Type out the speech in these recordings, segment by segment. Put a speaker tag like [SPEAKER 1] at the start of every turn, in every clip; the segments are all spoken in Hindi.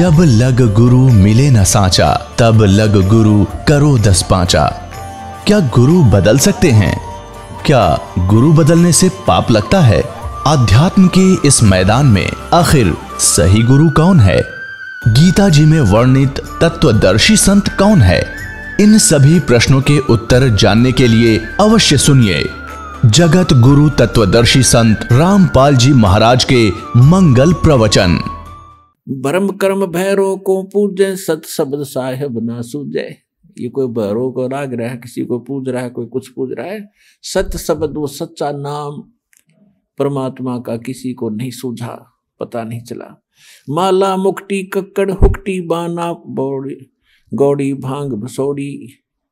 [SPEAKER 1] जब लग गुरु मिले न साचा, तब लग गुरु करो 10 पांचा। क्या गुरु बदल सकते हैं? क्या गुरु बदलने से पाप लगता है? आध्यात्म के इस मैदान में आखिर सही गुरु कौन है? गीता जी में वर्णित तत्वदर्शी संत कौन है? इन सभी प्रश्नों के उत्तर जानने के लिए अवश्य सुनिए जगत गुरु तत्वदर्शी संत रामपाल जी महाराज के मंगल प्रवचन।
[SPEAKER 2] भरम कर्म भैरव को पूजे, सत शब्द साहेब ना सूझे। ये कोई भैरव को राग रहा है, किसी को पूज रहा है, कोई कुछ पूज रहा है। सत्य शब्द, वो सच्चा नाम परमात्मा का किसी को नहीं सूझा, पता नहीं चला। माला मुक्ति कक्कड़ हुक्टी बाना बौड़ी गौड़ी भांग भसोड़ी,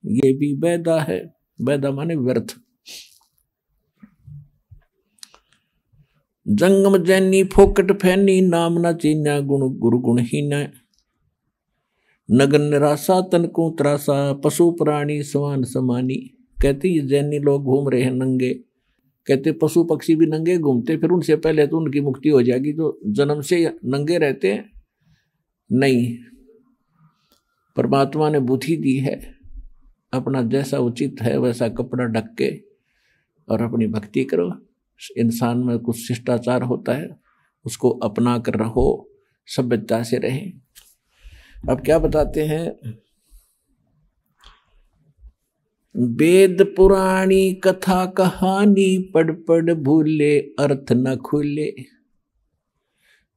[SPEAKER 2] ये भी बैदा है। बैदा माने व्यर्थ। जंगम जैनी फोकट फैनी, नाम न चीन्या गुण गुरु गुणहीन। नगन निराशा तन को त्रासा, पशु प्राणी समान समानी। कहते ये जैनी लोग घूम रहे हैं नंगे। कहते पशु पक्षी भी नंगे घूमते, फिर उनसे पहले तो उनकी मुक्ति हो जाएगी, तो जन्म से नंगे रहते हैं। नहीं, परमात्मा ने बुद्धि दी है, अपना जैसा उचित है वैसा कपड़ा ढक के और अपनी भक्ति करो। इंसान में कुछ शिष्टाचार होता है, उसको अपना कर रहो, सभ्यता से रहें। अब क्या बताते हैं? वेद पुराणी कथा कहानी, पढ़ पढ़ भूले अर्थ न खुले।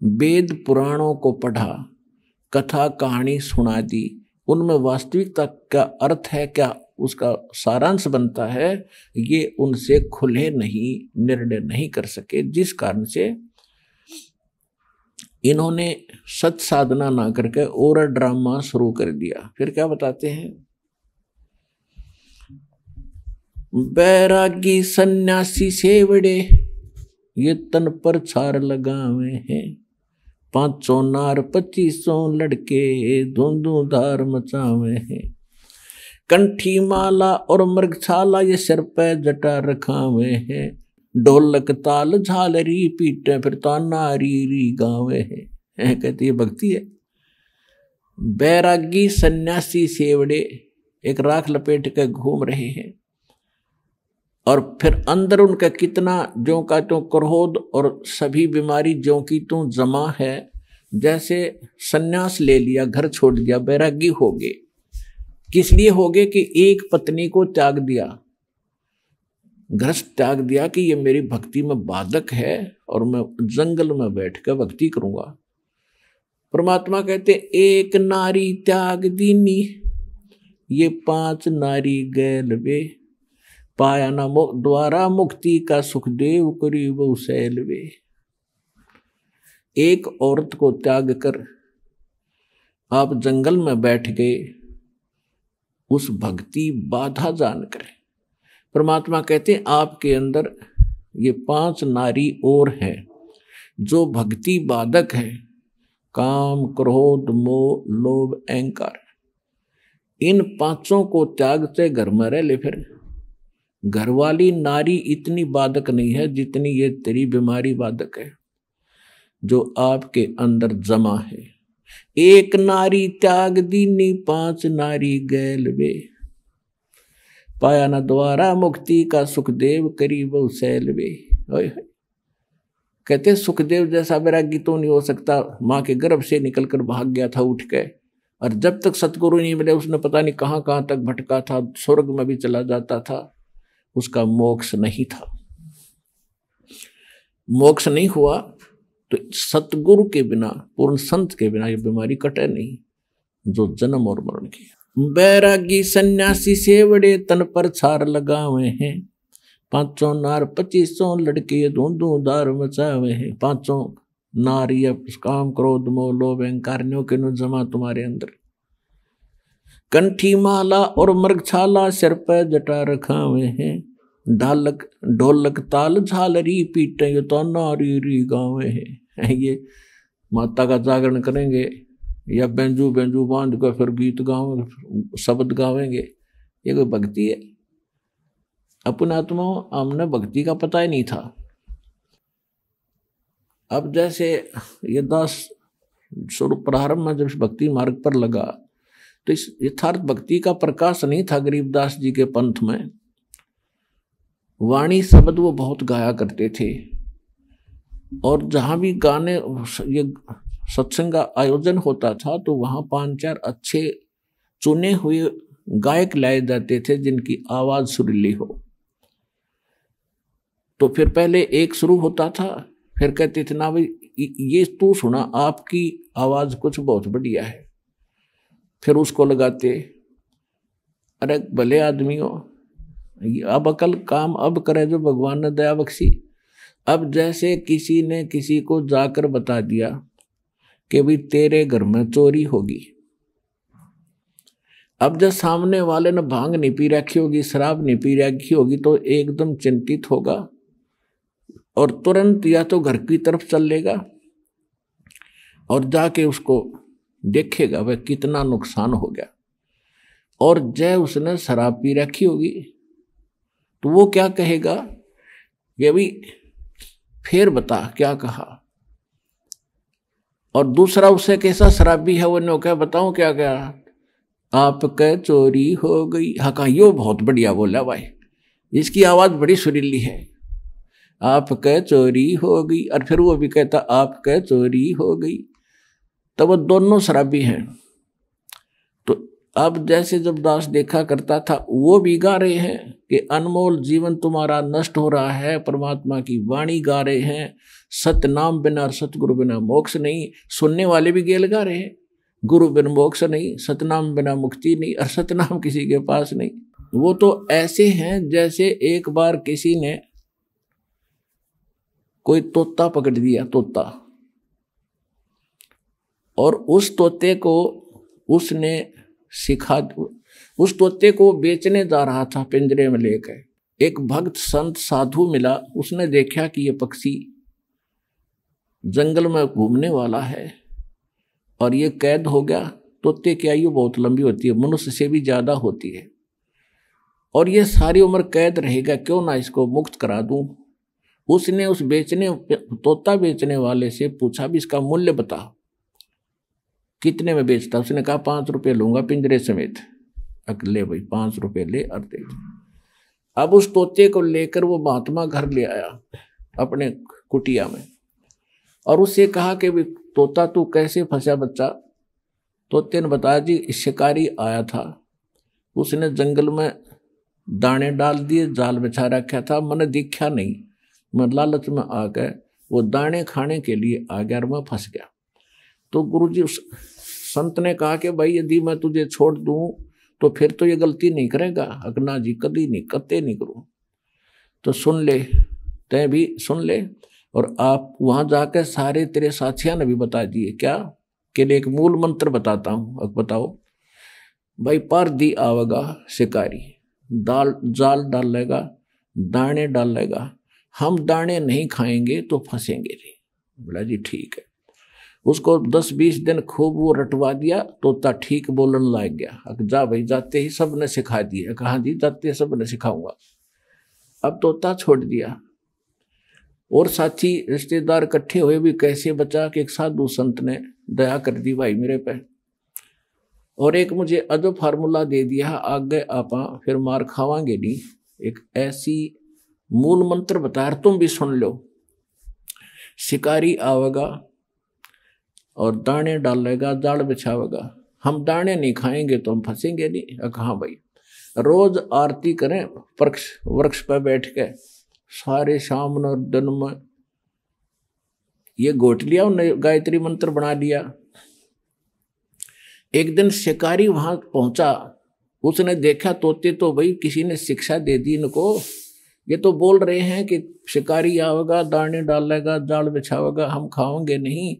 [SPEAKER 2] वेद पुराणों को पढ़ा, कथा कहानी सुना दी, उनमें वास्तविकता क्या अर्थ है, क्या उसका सारांश बनता है, ये उनसे खुले नहीं, निर्णय नहीं कर सके। जिस कारण से इन्होंने सत साधना ना करके और ड्रामा शुरू कर दिया। फिर क्या बताते हैं? बैरागी सन्यासी सेवड़े, ये तन पर छार लगावे हैं। 500 नार 2500 लड़के, धुंधु धार मचावे हैं। कंठी माला और मृगछाला, ये सिर पे जटा रखावे हैं। ढोलक ताल झालरी पीटे, फिर ताना री गावे हैं। कहती है भक्ति है। बैरागी सन्यासी सेवड़े एक राख लपेट के घूम रहे हैं, और फिर अंदर उनका कितना ज्यों का त्यों क्रोध और सभी बीमारी ज्यों की त्यों जमा है। जैसे सन्यास ले लिया, घर छोड़ दिया, बैरागी हो गए। किस लिए हो गए? कि एक पत्नी को त्याग दिया, घर त्याग दिया कि ये मेरी भक्ति में बाधक है और मैं जंगल में बैठ कर भक्ति करूंगा। परमात्मा कहते एक नारी त्याग दीनी, ये 5 नारी गैल वे। पाया न द्वारा मुक्ति का सुखदेव, करी वो सैल वे। एक औरत को त्याग कर आप जंगल में बैठ गए, उस भक्ति बाधा जानकर। परमात्मा कहते हैं आपके अंदर ये 5 नारी और हैं जो भक्ति बाधक है। काम, क्रोध, मोह, लोभ, अहंकार, इन 5 को त्याग से घर में रह ले। फिर घर वाली नारी इतनी बाधक नहीं है जितनी ये तेरी बीमारी बाधक है जो आपके अंदर जमा है। एक नारी त्याग दीनी, 5 नारी गैल वे। पाया न द्वारा मुक्ति का सुखदेव, करी वो सैल वे। कहते सुखदेव जैसा वैरागी तो नहीं हो सकता। माँ के गर्भ से निकलकर भाग गया था उठ के, और जब तक सतगुरु नहीं मिले उसने पता नहीं कहाँ कहाँ तक भटका था, स्वर्ग में भी चला जाता था, उसका मोक्ष नहीं था। मोक्ष नहीं हुआ तो सतगुरु के बिना, पूर्ण संत के बिना ये बीमारी कटे नहीं जो जन्म और मरण की। बैरागी सन्यासी सेवड़े, तन पर छार लगावे हैं। 500 नार 2500 लड़के, धुंधु धार मचावे हैं। 500 नार या काम, क्रोध, मोह, लोभ, अहंकार के नो जमा तुम्हारे अंदर। कंठी माला और मृगछाला, सिर पर जटा रखावे हैं। ढोलक ताल झालरी पीटे, ये तो नारी गावे हैं। ये माता का जागरण करेंगे या बेंजू बांध कर फिर गीत गावेंगे, शब्द गावेंगे, ये कोई भक्ति है? अपने आत्मा हमने भक्ति का पता ही नहीं था। अब जैसे ये दास शुरू प्रारंभ में जब भक्ति मार्ग पर लगा तो इस यथार्थ भक्ति का प्रकाश नहीं था गरीबदास जी के पंथ में। वाणी शब्द वो बहुत गाया करते थे, और जहां भी गाने ये सत्संग का आयोजन होता था तो वहां 5-4 अच्छे चुने हुए गायक लाए जाते थे जिनकी आवाज सुरीली हो। तो फिर पहले एक शुरू होता था, फिर कहते थे ना भाई ये तू सुना, आपकी आवाज कुछ बहुत बढ़िया है। फिर उसको लगाते, अरे भले आदमियों अब अकल काम अब करे जो भगवान ने दया बख्शी। अब जैसे किसी ने किसी को जाकर बता दिया कि भाई तेरे घर में चोरी होगी, अब जब सामने वाले ने भांग नहीं पी रखी होगी, शराब नहीं पी रखी होगी, तो एकदम चिंतित होगा और तुरंत या तो घर की तरफ चल लेगा और जाके उसको देखेगा वह कितना नुकसान हो गया। और जब उसने शराब पी रखी होगी तो वो क्या कहेगा, ये भी फिर बता क्या कहा। और दूसरा उससे कैसा शराबी है, वो क्या बताऊं क्या क्या, आपके चोरी हो गई। हाँ कहा यो बहुत बढ़िया बोला भाई, इसकी आवाज बड़ी सुरीली है, आपके चोरी हो गई। और फिर वो भी कहता आपके चोरी हो गई। तो वो दोनों शराबी हैं। तो अब जैसे जब दास देखा करता था, वो भी गा रहे हैं कि अनमोल जीवन तुम्हारा नष्ट हो रहा है, परमात्मा की वाणी गा रहे हैं, सतनाम बिना और सतगुरु बिना मोक्ष नहीं। सुनने वाले भी गेल गा रहे हैं, गुरु बिन मोक्ष नहीं, सतनाम बिना मुक्ति नहीं, और सतनाम किसी के पास नहीं। वो तो ऐसे हैं जैसे एक बार किसी ने कोई तोता पकड़ दिया, तोता, और उस तोते को उसने सिखा, उस तोते को बेचने जा रहा था पिंजरे में लेकर। एक भक्त संत साधु मिला, उसने देखा कि ये पक्षी जंगल में घूमने वाला है और ये कैद हो गया। तोते की आयु बहुत लंबी होती है, मनुष्य से भी ज्यादा होती है, और ये सारी उम्र कैद रहेगा, क्यों ना इसको मुक्त करा दूं। उसने उस तोता बेचने वाले से पूछा भी इसका मूल्य बता, कितने में बेचता। उसने कहा 5 रुपये लूंगा पिंजरे समेत। ले भाई 5 रुपये ले और दे। अब उस तोते को लेकर वो महात्मा घर ले आया अपने कुटिया में, और उससे कहा कि भाई तोता तू कैसे फंसा बच्चा। तोते ने बताया जी शिकारी आया था, उसने जंगल में दाने डाल दिए, जाल बिछा रखा था, मैंने देखा नहीं, मैं लालच में आ गए, वो दाने खाने के लिए आ गया और मैं फंस गया। तो गुरुजी उस संत ने कहा कि भाई यदि मैं तुझे छोड़ दूं तो फिर तो ये गलती नहीं करेगा। अगना जी कभी नहीं, कते नहीं करूं। तो सुन ले, तय भी सुन ले, और आप वहां जाकर सारे तेरे साथियों ने भी बता दिए क्या, के लिए एक मूल मंत्र बताता हूं। अब बताओ भाई, पर दी आवेगा शिकारी, जाल डालेगा, दाने डालेगा, हम दाने नहीं खाएंगे तो फंसेंगे नहीं। बोला जी ठीक है। उसको 10-20 दिन खूब वो रटवा दिया, तोता ठीक बोलने लग गया। जा भाई, जाते ही सब ने सिखा दिया। कहा जी जाते सब ने सिखाऊंगा। अब तोता छोड़ दिया, और साथी रिश्तेदार इकट्ठे हुए भी कैसे बचा कि एक साधु संत ने दया कर दी भाई मेरे पे, और एक मुझे अजब फार्मूला दे दिया, आगे आपा फिर मार खावांगे नहीं। एक ऐसी मूल मंत्र बताया, तुम भी सुन लो। शिकारी आवेगा और दाने डालेगा, जाल बिछावेगा, हम दाने नहीं खाएंगे तो हम फंसेंगे नहीं। कहाँ भाई, रोज आरती करें वृक्ष पर बैठ के, सारे शाम और दिन में ये गोट लिया, उन्हें गायत्री मंत्र बना लिया। एक दिन शिकारी वहां पहुंचा, उसने देखा तोते तो भाई किसी ने शिक्षा दे दी इनको, ये तो बोल रहे हैं कि शिकारी आवेगा, दाने डालेगा, जाल बिछावेगा, हम खाओगे नहीं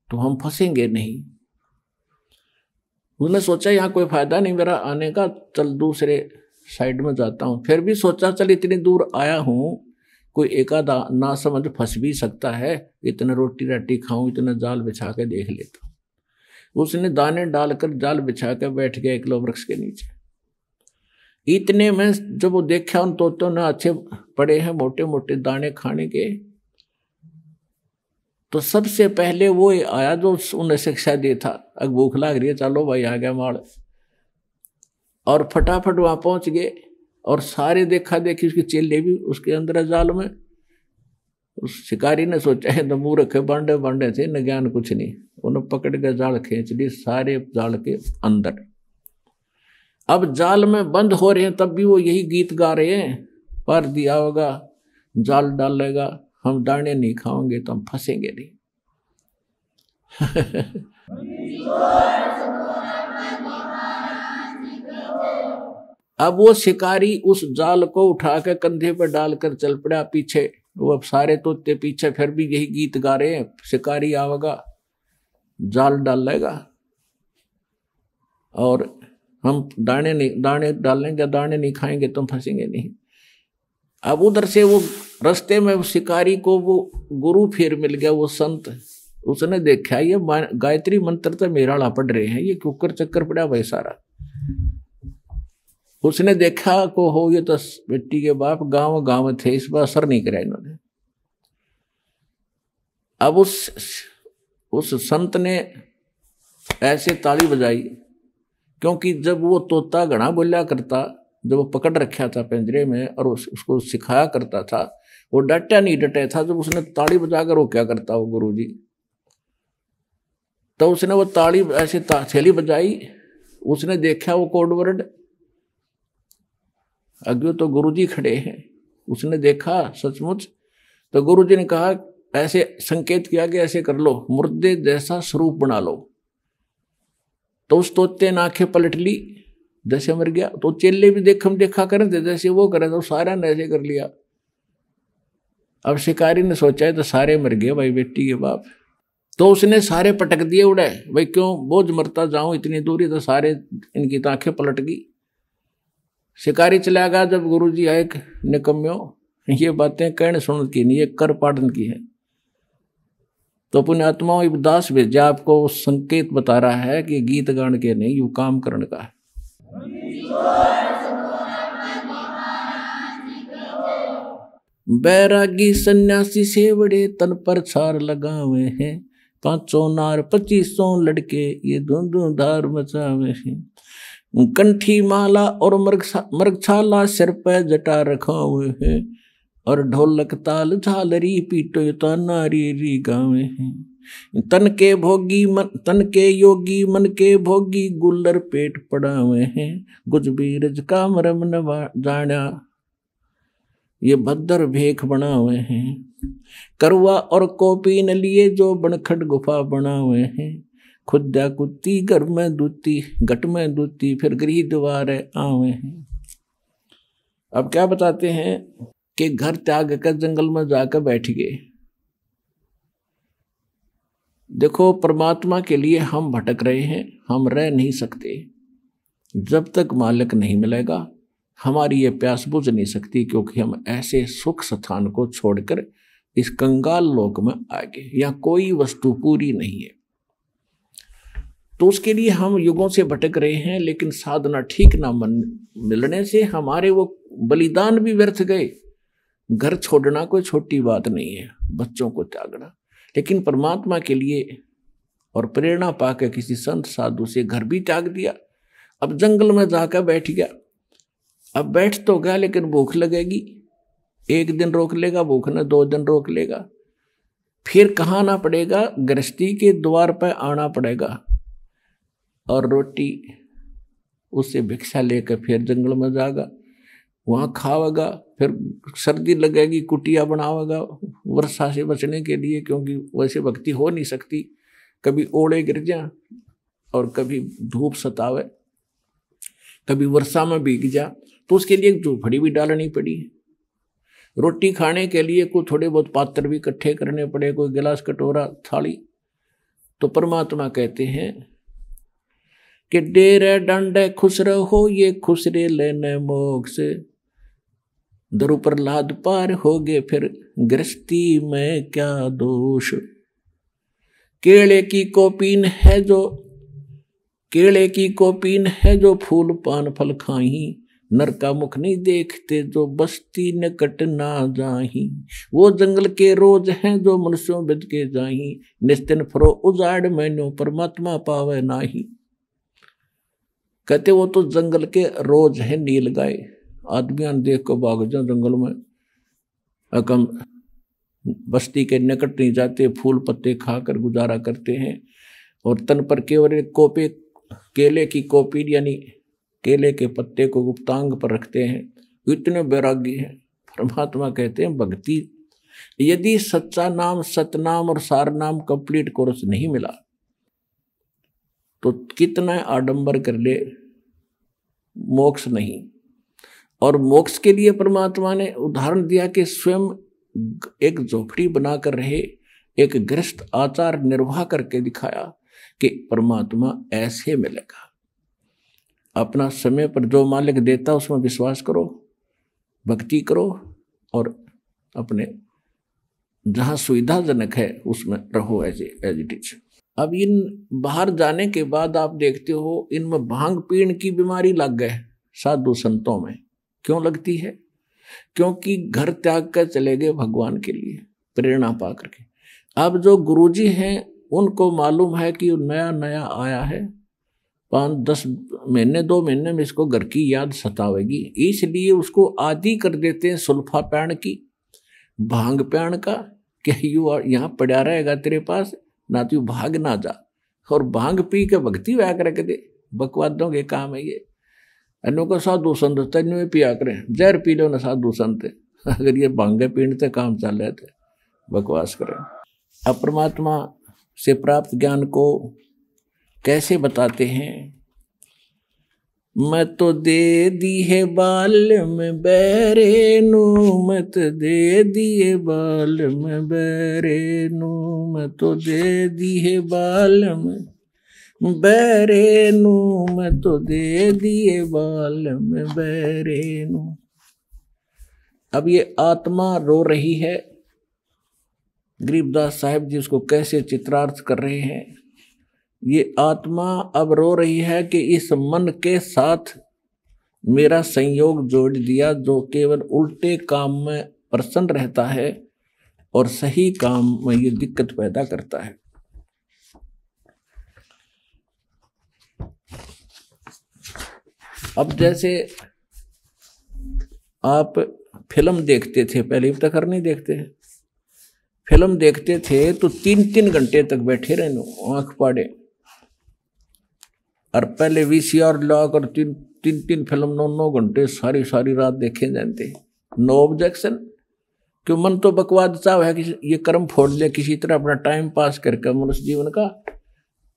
[SPEAKER 2] तो हम फंसेंगे नहीं। उसने सोचा यहाँ कोई फायदा नहीं मेरा आने का, चल दूसरे साइड में जाता हूँ। फिर भी सोचा चल इतनी दूर आया हूँ, कोई एकादा ना समझ फंस भी सकता है, इतने रोटी राटी खाऊं, इतना जाल बिछा के देख लेता हूँ। उसने दाने डालकर जाल बिछा के बैठ गया एक वृक्ष के नीचे। इतने में जब वो देखा उन तोतों ने अच्छे पड़े हैं मोटे मोटे दाने खाने के, तो सबसे पहले वो आया जो उन्हें शिक्षा दे था, अब भूख लग रही है, चलो भाई आ गया माल, और फटाफट वहां पहुंच गए। और सारे देखा देखी उसके चेले भी उसके अंदर जाल में। उस शिकारी ने सोचा है तो मुंह रखे बांडे बांडे थे, न ज्ञान कुछ नहीं, उन्हें पकड़ के जाल खींच ली सारे जाल के अंदर। अब जाल में बंद हो रहे हैं तब भी वो यही गीत गा रहे हैं, पर दिया होगा जाल डालेगा, हम दाने नहीं खाओगे तो हम फंसेंगे नहीं। अब वो शिकारी उस जाल को उठा के कंधे पर डालकर चल पड़ा पीछे। वो अब सारे तोते पीछे फिर भी यही गीत गा रहे हैं, शिकारी आवेगा जाल डालेगा और हम दाने डालेंगे, दाने नहीं खाएंगे तो फंसेंगे नहीं। अब उधर से वो रास्ते में शिकारी को वो गुरु फिर मिल गया, वो संत। उसने देखा ये गायत्री मंत्र तो मेरा पढ़ रहे हैं, ये कुकर चक्कर पड़ा भाई सारा। उसने देखा को हो ये तो बेटी के बाप गांव गांव थे, इस पर असर नहीं करा इन्होंने। अब उस संत ने ऐसे ताली बजाई, क्योंकि जब वो तोता घना बोला करता, जब वो पकड़ रखा था पिंजरे में और उसको सिखाया करता था, वो डटा नहीं डटे था। जब उसने ताली बजाकर वो क्या करता वो गुरुजी, तो उसने वो ताली ऐसे थैली बजाई। उसने देखा वो कोड वर्ड, अगे तो गुरुजी खड़े हैं। उसने देखा सचमुच, तो गुरुजी ने कहा ऐसे संकेत किया कि ऐसे कर लो, मुर्दे जैसा स्वरूप बना लो। तो उस तोते ने आंखें पलट ली, जैसे मर गया। तो चेले भी देखा करें थे, जैसे वो करे तो सारा ने ऐसे कर लिया। अब शिकारी ने सोचा है तो सारे मर गए भाई बेटी के बाप। तो उसने सारे पटक दिए उड़े, भाई क्यों बोझ मरता जाऊं इतनी दूरी, तो सारे इनकी तो आंखें पलट गई। शिकारी चला गया। जब गुरुजी आए, निकम्यो ये बातें कहने सुन की नहीं, ये कर पाड़न की है। तो पुण्यात्माओं दास भेजा आपको संकेत बता रहा है कि गीत गान के नहीं, यू काम करने का है। बैरागी सन्यासी सेवड़े तन पर छार लगावे हैं, 500 नार 2500 लड़के ये धुंधु धार मचावे हैं। कंठी माला और मृगछाला सिर पे जटा रखा हुए हैं, और ढोलक ताल झालरी पीटो तो नारी री गावे हैं। तन के योगी मन के भोगी, गुल्लर पेट पड़ा हुए हैं। गुज बीरज का मरम न जाना, ये भद्र भेख बना हुए हैं। करवा और कोपी न लिए जो बनखट गुफा बना हुए हैं। खुदा कुत्ती घर में दूती, घट में दूती, फिर गृह द्वारे आवे हैं। अब क्या बताते हैं कि घर त्याग कर जंगल में जाकर बैठ गए। देखो परमात्मा के लिए हम भटक रहे हैं, हम रह नहीं सकते। जब तक मालिक नहीं मिलेगा हमारी ये प्यास बुझ नहीं सकती, क्योंकि हम ऐसे सुख स्थान को छोड़कर इस कंगाल लोक में आ गए। यहाँ कोई वस्तु पूरी नहीं है। तो उसके लिए हम युगों से भटक रहे हैं, लेकिन साधना ठीक ना मिलने से हमारे वो बलिदान भी व्यर्थ गए। घर छोड़ना कोई छोटी बात नहीं है, बच्चों को त्यागना, लेकिन परमात्मा के लिए और प्रेरणा पाकर किसी संत साधु से घर भी त्याग दिया। अब जंगल में जाकर बैठ गया। अब बैठ तो गया, लेकिन भूख लगेगी। 1 दिन रोक लेगा भूख ने, 2 दिन रोक लेगा, फिर कहाँ आना पड़ेगा, गृहस्थी के द्वार पर आना पड़ेगा और रोटी उससे भिक्षा लेकर फिर जंगल में जाएगा, वहाँ खावेगा। फिर सर्दी लगेगी, कुटिया बनावेगा वर्षा से बचने के लिए, क्योंकि वैसे भक्ति हो नहीं सकती। कभी ओले गिर जा और कभी धूप सतावे, कभी वर्षा में भीग जा, तो उसके लिए झोपड़ी भी डालनी पड़ी। रोटी खाने के लिए कोई थोड़े बहुत पात्र भी इकट्ठे करने पड़े, कोई गिलास कटोरा थाली। तो परमात्मा कहते हैं कि डेरे डंडे खुश रहो, ये खुसरे लेने मोक्ष। दरु प्रहलाद पार हो गए, फिर गृहस्थी में क्या दोष। केले की कोपीन है जो फूल पान फल खाही, नर का मुख नहीं देखते जो बस्ती निकट ना जाही। वो जंगल के रोज हैं जो मनुष्यों बिद के जाही। निस्तिन फरो उजाड़ मैनो परमात्मा पावे नाही। कहते वो तो जंगल के रोज हैं नील गाय। आदमियां देख को भाग जाओ जंगल में, अकम बस्ती के निकट नहीं जाते, फूल पत्ते खाकर गुजारा करते हैं। और तन पर केवल एक कोपे केले की कोपी यानी केले के पत्ते को गुप्तांग पर रखते हैं। इतने बैरागी हैं। परमात्मा कहते हैं भक्ति यदि सच्चा नाम, सतनाम और सार नाम कंप्लीट कोर्स नहीं मिला तो कितना आडंबर कर ले, मोक्ष नहीं। और मोक्ष के लिए परमात्मा ने उदाहरण दिया कि स्वयं एक झोपड़ी बनाकर रहे, एक गृहस्थ आचार निर्वाह करके दिखाया कि परमात्मा ऐसे मिलेगा। अपना समय पर जो मालिक देता उसमें विश्वास करो, भक्ति करो और अपने जहाँ सुविधाजनक है उसमें रहो एज इट इज। अब इन बाहर जाने के बाद आप देखते हो इनमें भांग पीने की बीमारी लग गए साधु संतों में। क्यों लगती है? क्योंकि घर त्याग कर चले गए भगवान के लिए प्रेरणा पा करके। अब जो गुरुजी हैं उनको मालूम है कि नया नया आया है, 5-10 महीने 2 महीने में इसको घर की याद सतावेगी, इसलिए उसको आदि कर देते हैं सुल्फा पैण की, भांग पैण का, कि यू यहाँ पड़ा रहेगा तेरे पास ना, तू भाग ना जा। और भांग पी के भक्ति वह रख दे। बकवादों के काम है ये। अनु को साधु संत तेन में पिया करें, जहर पी लो ना साधु संत, अगर ये भांगे पीने काम चल रहे थे बकवास करें। अब परमात्मा से प्राप्त ज्ञान को कैसे बताते हैं? मत तो दे दी है बाल में बैरे नू, मत दे दिए बाल में बैरे नू, मत तो दे दी है बाल में बैरे नू, मत तो दे दिए बाल में बैरे नू। अब ये आत्मा रो रही है। गरीबदास साहिब जी उसको कैसे चित्रार्थ कर रहे हैं। ये आत्मा अब रो रही है कि इस मन के साथ मेरा संयोग जोड़ दिया जो केवल उल्टे काम में प्रसन्न रहता है और सही काम में ये दिक्कत पैदा करता है। अब जैसे आप फिल्म देखते थे, पहले अब तक नहीं देखते हैं, फिल्म देखते थे तो 3-3 घंटे तक बैठे रहने आंख पाड़े, और पहले VCR लाकर 3-3 फिल्म 9-9 घंटे सारी रात देखे जाते। नो ऑब्जेक्शन, क्यों? मन तो बकवाद चाह है कि ये कर्म फोड़ ले किसी तरह अपना टाइम पास करके मनुष्य जीवन का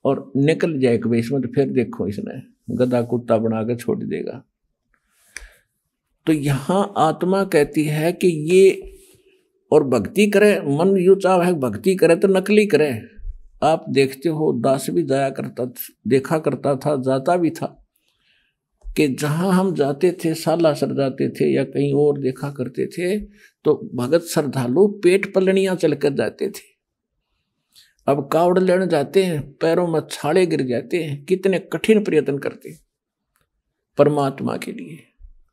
[SPEAKER 2] और निकल जाए कि इसमें, तो फिर देखो इसने गधा कुत्ता बना के छोड़ देगा। तो यहाँ आत्मा कहती है कि ये और भक्ति करे, मन यू चाह है भक्ति करे तो नकली करे। आप देखते हो दास भी जाया करता, देखा करता था, जाता भी था कि जहां हम जाते थे, सालासर जाते थे या कहीं और देखा करते थे, तो भगत श्रद्धालु पेट पलनियां चलकर जाते थे। अब कावड़ लेने जाते हैं, पैरों में छाले गिर जाते हैं, कितने कठिन प्रयत्न करते हैं परमात्मा के लिए।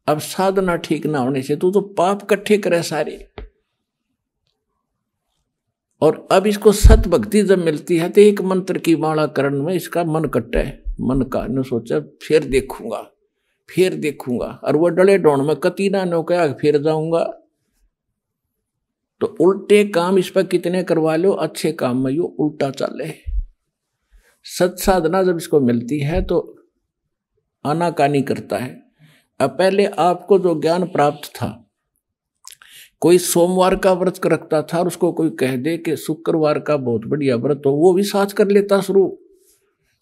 [SPEAKER 2] अब साधना ठीक ना होने से तो पाप इकट्ठे करे सारे। और अब इसको सत भक्ति जब मिलती है तो एक मंत्र की माला करण में इसका मन कट्टा है, मन का ने सोचा फिर देखूंगा, और वो डले डोण में कती ना नो क्या फिर जाऊंगा। तो उल्टे काम इस पर कितने करवा लो, अच्छे काम में यो उल्टा चले। सत साधना जब इसको मिलती है तो आनाकानी करता है। अब पहले आपको जो ज्ञान प्राप्त था, कोई सोमवार का व्रत रखता था और उसको कोई कह दे कि शुक्रवार का बहुत बढ़िया व्रत, तो वो भी साथ कर लेता शुरू।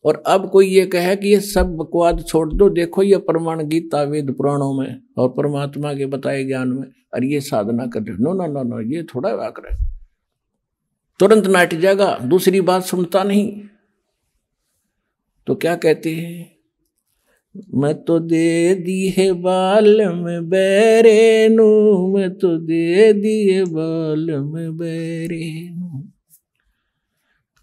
[SPEAKER 2] और अब कोई ये कहे कि ये सब बकवाद छोड़ दो, देखो ये प्रमाण गीता वेद पुराणों में और परमात्मा के बताए ज्ञान में, और ये साधना कर रहे। नो, ये थोड़ा वाक रहे, तुरंत नाट जाएगा, दूसरी बात सुनता नहीं। तो क्या कहते हैं? मैं तो दे दी है बाल में बैरे नू, मैं तो दे दिए बाल में बैरे नू।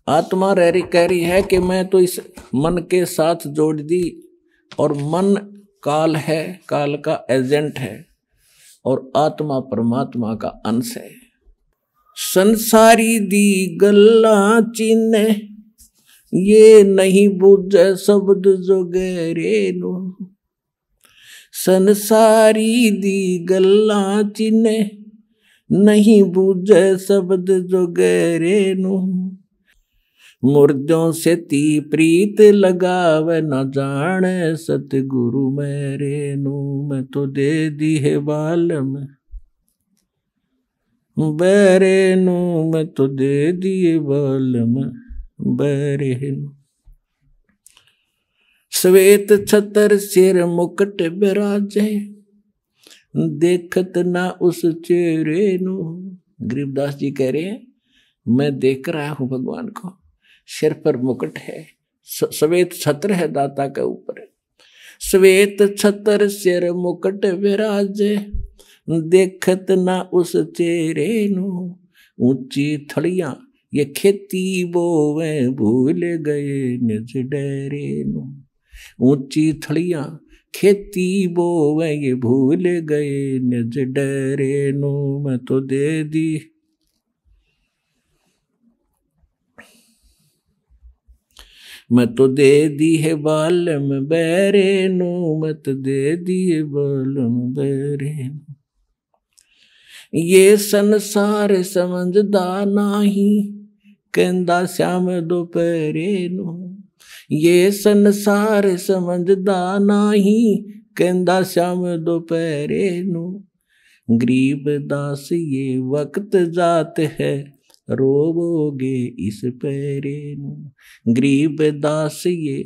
[SPEAKER 2] आत्मा कह रही है कि मैं तो इस मन के साथ जोड़ दी, और मन काल है, काल का एजेंट है, और आत्मा परमात्मा का अंश है। संसारी दी गल्ला चिन्ह, ये नहीं बुझे शब्द जो गहरे नु। संसारी दी गल्ला चिन्ह, नहीं बुझे शब्द जो गहरे नु। मुर्दों से ती प्रीत लगावे न जाने, सतगुरु मेरे नु। मैं तो दे दी है बालम बेरे नु, मैं तो दे दिए बालम बेरे नु। श्वेत छतर सिर मुकुट बिराजे, देखत ना उस चेहरे नु। गरीबदास जी कह रहे हैं, मैं देख रहा हूं भगवान को, सिर पर मुकुट है, श्वेत छत्र है दाता के ऊपर। श्वेत छत्र सिर मुकुट विराजे, देखत ना उस चेहरे नु। ऊंची थड़ियां ये खेती बोवे, भूल गए निज डेरे नु। ऊंची थड़ियां खेती बोवे, ये भूल गए निज डेरे नु। मैं तो दे दी मैं तो दे दी है बालम बेरे नु। मैं तो दे दी है बालम बेरे नु। ये संसार समझदा नाही, कहंदा श्याम दोपहरे नु। ये संसार समझदा नाही, कहंदा श्याम दोपहरे नु। गरीब दास ये वक्त जात है, रोवोगे इस पैरे नु। गरीब दास ये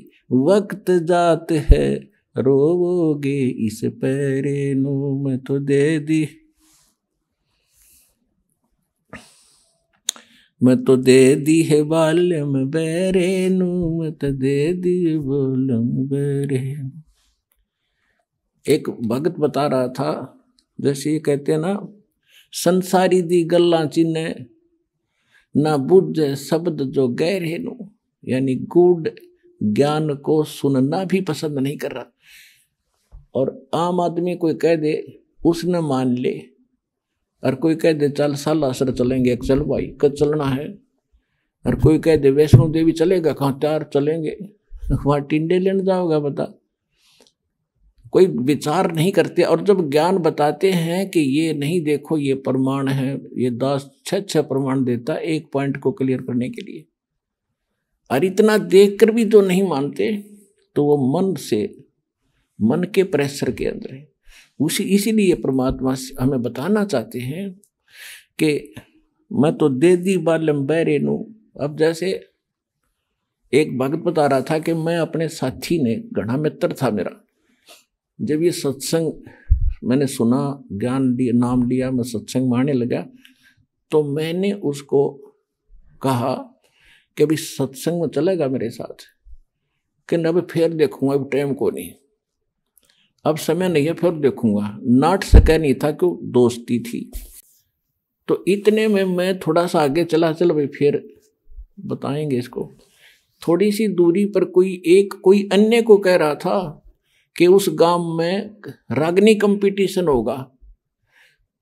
[SPEAKER 2] वक्त जात है, रोवोगे इस पैरे नु। मैं तो दे दी मैं तो दे दी है बालम बेरे नु। मैं तो दे दी बालम बेरे नु। एक भगत बता रहा था, जैसे ये कहते हैं ना, संसारी दी गल्ला चिन्ह, ना बुझे शब्द जो गहरे नु। यानी गूढ़ ज्ञान को सुनना भी पसंद नहीं कर रहा, और आम आदमी कोई कह दे उसने मान ले, और कोई कह दे चल सालासर चलेंगे, चल भाई कब चलना है। और कोई कह दे वैष्णो देवी चलेगा, कहाँ त्यार चलेंगे, वहाँ टिंडे लेने जाओगा बता। कोई विचार नहीं करते, और जब ज्ञान बताते हैं कि ये नहीं देखो ये प्रमाण है, ये 10-6 प्रमाण देता एक पॉइंट को क्लियर करने के लिए, और इतना देखकर भी जो नहीं मानते, तो वो मन के प्रेशर के अंदर है। इसीलिए परमात्मा हमें बताना चाहते हैं कि मैं तो दे दी बालम बैरे नु। अब जैसे एक भगत बता रहा था कि मैं अपने साथी ने, घना मित्र था मेरा, जब ये सत्संग मैंने सुना, ज्ञान लिया, नाम लिया, मैं सत्संग में आने लगा, तो मैंने उसको कहा कि अभी सत्संग में चलेगा मेरे साथ, कि अब फिर देखूंगा, अब टाइम को नहीं, अब समय नहीं है, फिर देखूंगा। नाट सका नहीं था, क्यों, दोस्ती थी। तो इतने में मैं थोड़ा सा आगे चला, चल भाई फिर बताएंगे इसको। थोड़ी सी दूरी पर कोई अन्य को कह रहा था कि उस गांव में रागनी कंपटीशन होगा।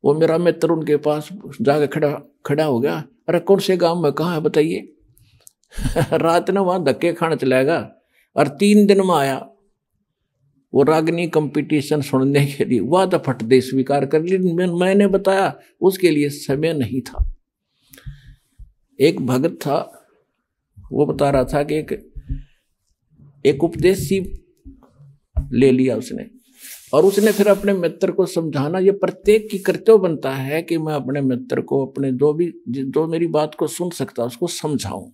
[SPEAKER 2] वो मेरा मित्र उनके पास जाके खड़ा हो गया, अरे कौन से गांव में, कहाँ है बताइए। रात ने वहां धक्के खाने चलेगा, और 3 दिन में आया वो रागनी कंपटीशन सुनने के लिए। वह तो फट दे स्वीकार कर ली, मैंने बताया उसके लिए समय नहीं था। एक भगत था, वो बता रहा था कि एक उपदेश ले लिया उसने, और उसने फिर अपने मित्र को समझाना, ये प्रत्येक की कर्तव्य बनता है कि मैं अपने मित्र को, अपने जो मेरी बात को सुन सकता उसको समझाऊं।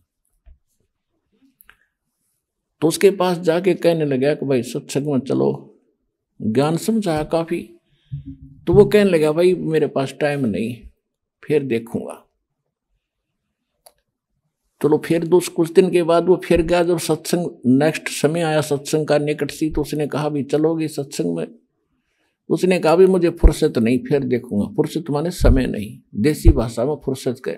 [SPEAKER 2] तो उसके पास जाके कहने लगा कि भाई सत्संग में चलो, ज्ञान समझाया काफी। तो वो कहने लगा भाई मेरे पास टाइम नहीं, फिर देखूंगा। चलो फिर कुछ दिन के बाद वो फिर गया। जब सत्संग नेक्स्ट समय आया, सत्संग का निकट सी, तो उसने कहा भी चलोगे सत्संग में। उसने कहा भी मुझे फुर्सत नहीं, फिर देखूंगा। फुर्सत माने समय नहीं, देसी भाषा में फुर्सत कहे।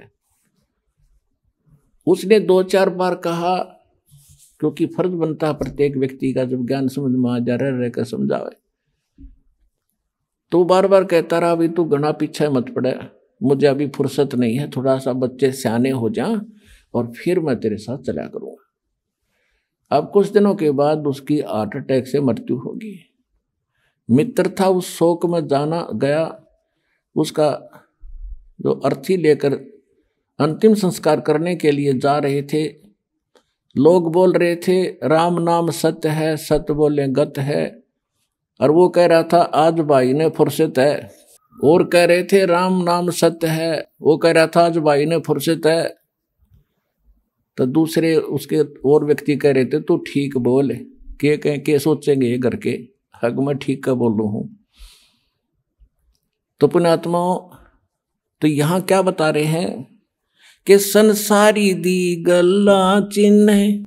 [SPEAKER 2] उसने 2-4 बार कहा, क्योंकि फर्ज बनता है प्रत्येक व्यक्ति का, जब ज्ञान समझ में आ जा रह कर समझावे। तो बार बार कहता रहा अभी तू घना पीछे मत पड़े, मुझे अभी फुर्सत नहीं है, थोड़ा सा बच्चे सियाने हो जा और फिर मैं तेरे साथ चला करूँगा। अब कुछ दिनों के बाद उसकी हार्ट अटैक से मृत्यु होगी। मित्र था, उस शोक में जाना गया, उसका जो अर्थी लेकर अंतिम संस्कार करने के लिए जा रहे थे। लोग बोल रहे थे राम नाम सत्य है, सत्य बोले गत है, और वो कह रहा था आज भाई ने फुर्सत है। और कह रहे थे राम नाम सत्य है, वो कह रहा था आज भाई ने फुर्सत है। तो दूसरे उसके और व्यक्ति कह रहे थे तू ठीक बोल, के सोचेंगे घर के, हग मैं ठीक का बोल रहा हूँ। तो पुण्यात्माओं, तो यहाँ क्या बता रहे हैं कि संसारी दी गल्ला चिन्ह,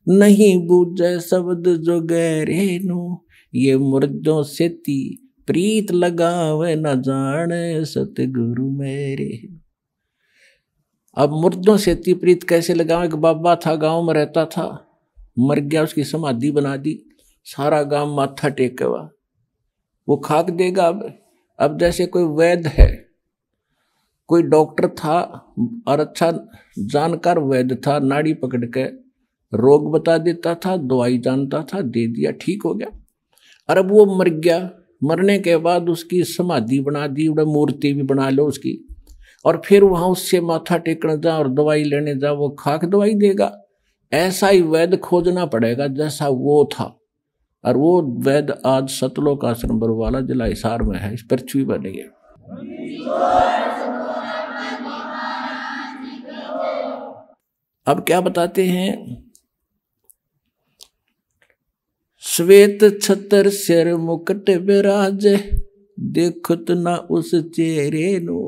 [SPEAKER 2] नहीं बूझे शब्द जो गहरे नु, ये मुर्दों से ती प्रीत लगावे न जाने सतगुरु मेरे। अब मुर्दों से ती प्रीत कैसे लगावे? एक बाबा था, गांव में रहता था, मर गया, उसकी समाधि बना दी, सारा गांव माथा टेकेवा, वो खाक देगा। अब जैसे कोई वैद्य है, कोई डॉक्टर था और अच्छा जानकार वैद्य था, नाड़ी पकड़ के रोग बता देता था, दवाई जानता था, दे दिया, ठीक हो गया। और अब वो मर गया, मरने के बाद उसकी समाधि बना दी, मूर्ति भी बना लो उसकी, और फिर वहां उससे माथा टेकने जा और दवाई लेने जा, वो खाक दवाई देगा। ऐसा ही वैद्य खोजना पड़ेगा जैसा वो था। और वो वैद्य आज सतलोक आश्रम बरवाला जिला हिसार में है, इस पृथ्वी पर नहीं है। अब क्या बताते हैं? श्वेत छतर सिर मुकुट विराज, देखत ना उस चेहरे नु।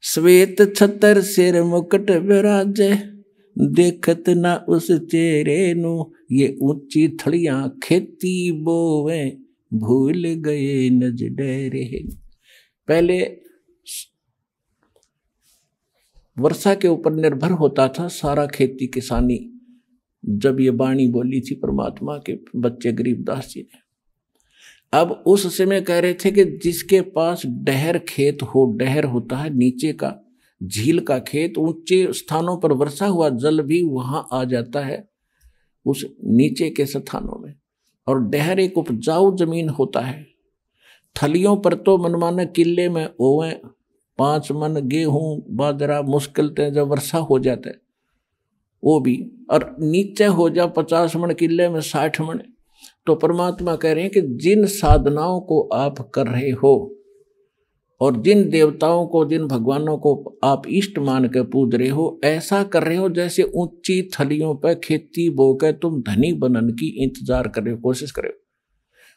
[SPEAKER 2] श्वेत छतर सिर मुकुट विराज, देखत ना उस चेहरे नु। ये ऊंची थड़ियां खेती बोवे, भूल गए नज डेरे। पहले वर्षा के ऊपर निर्भर होता था सारा खेती किसानी, जब ये वाणी बोली थी परमात्मा के बच्चे गरीबदास जी ने। अब उस समय कह रहे थे कि जिसके पास डहर खेत हो, डहर होता है नीचे का झील का खेत, ऊंचे स्थानों पर वर्षा हुआ जल भी वहां आ जाता है उस नीचे के स्थानों में। और डहर एक उपजाऊ जमीन होता है। थलियों पर तो मनमाने किले में ओवे 5 मन गेहूं बाजरा मुश्किल थे, जब वर्षा हो जाता है वो भी, और नीचे हो जा 50 मन किले में 60 मन। तो परमात्मा कह रहे हैं कि जिन साधनाओं को आप कर रहे हो और जिन देवताओं को, जिन भगवानों को आप इष्ट मान के पूज रहे हो, ऐसा कर रहे हो जैसे ऊंची थलियों पर खेती बो के तुम धनी बनन की इंतजार कर रहे हो, कोशिश कर रहे हो।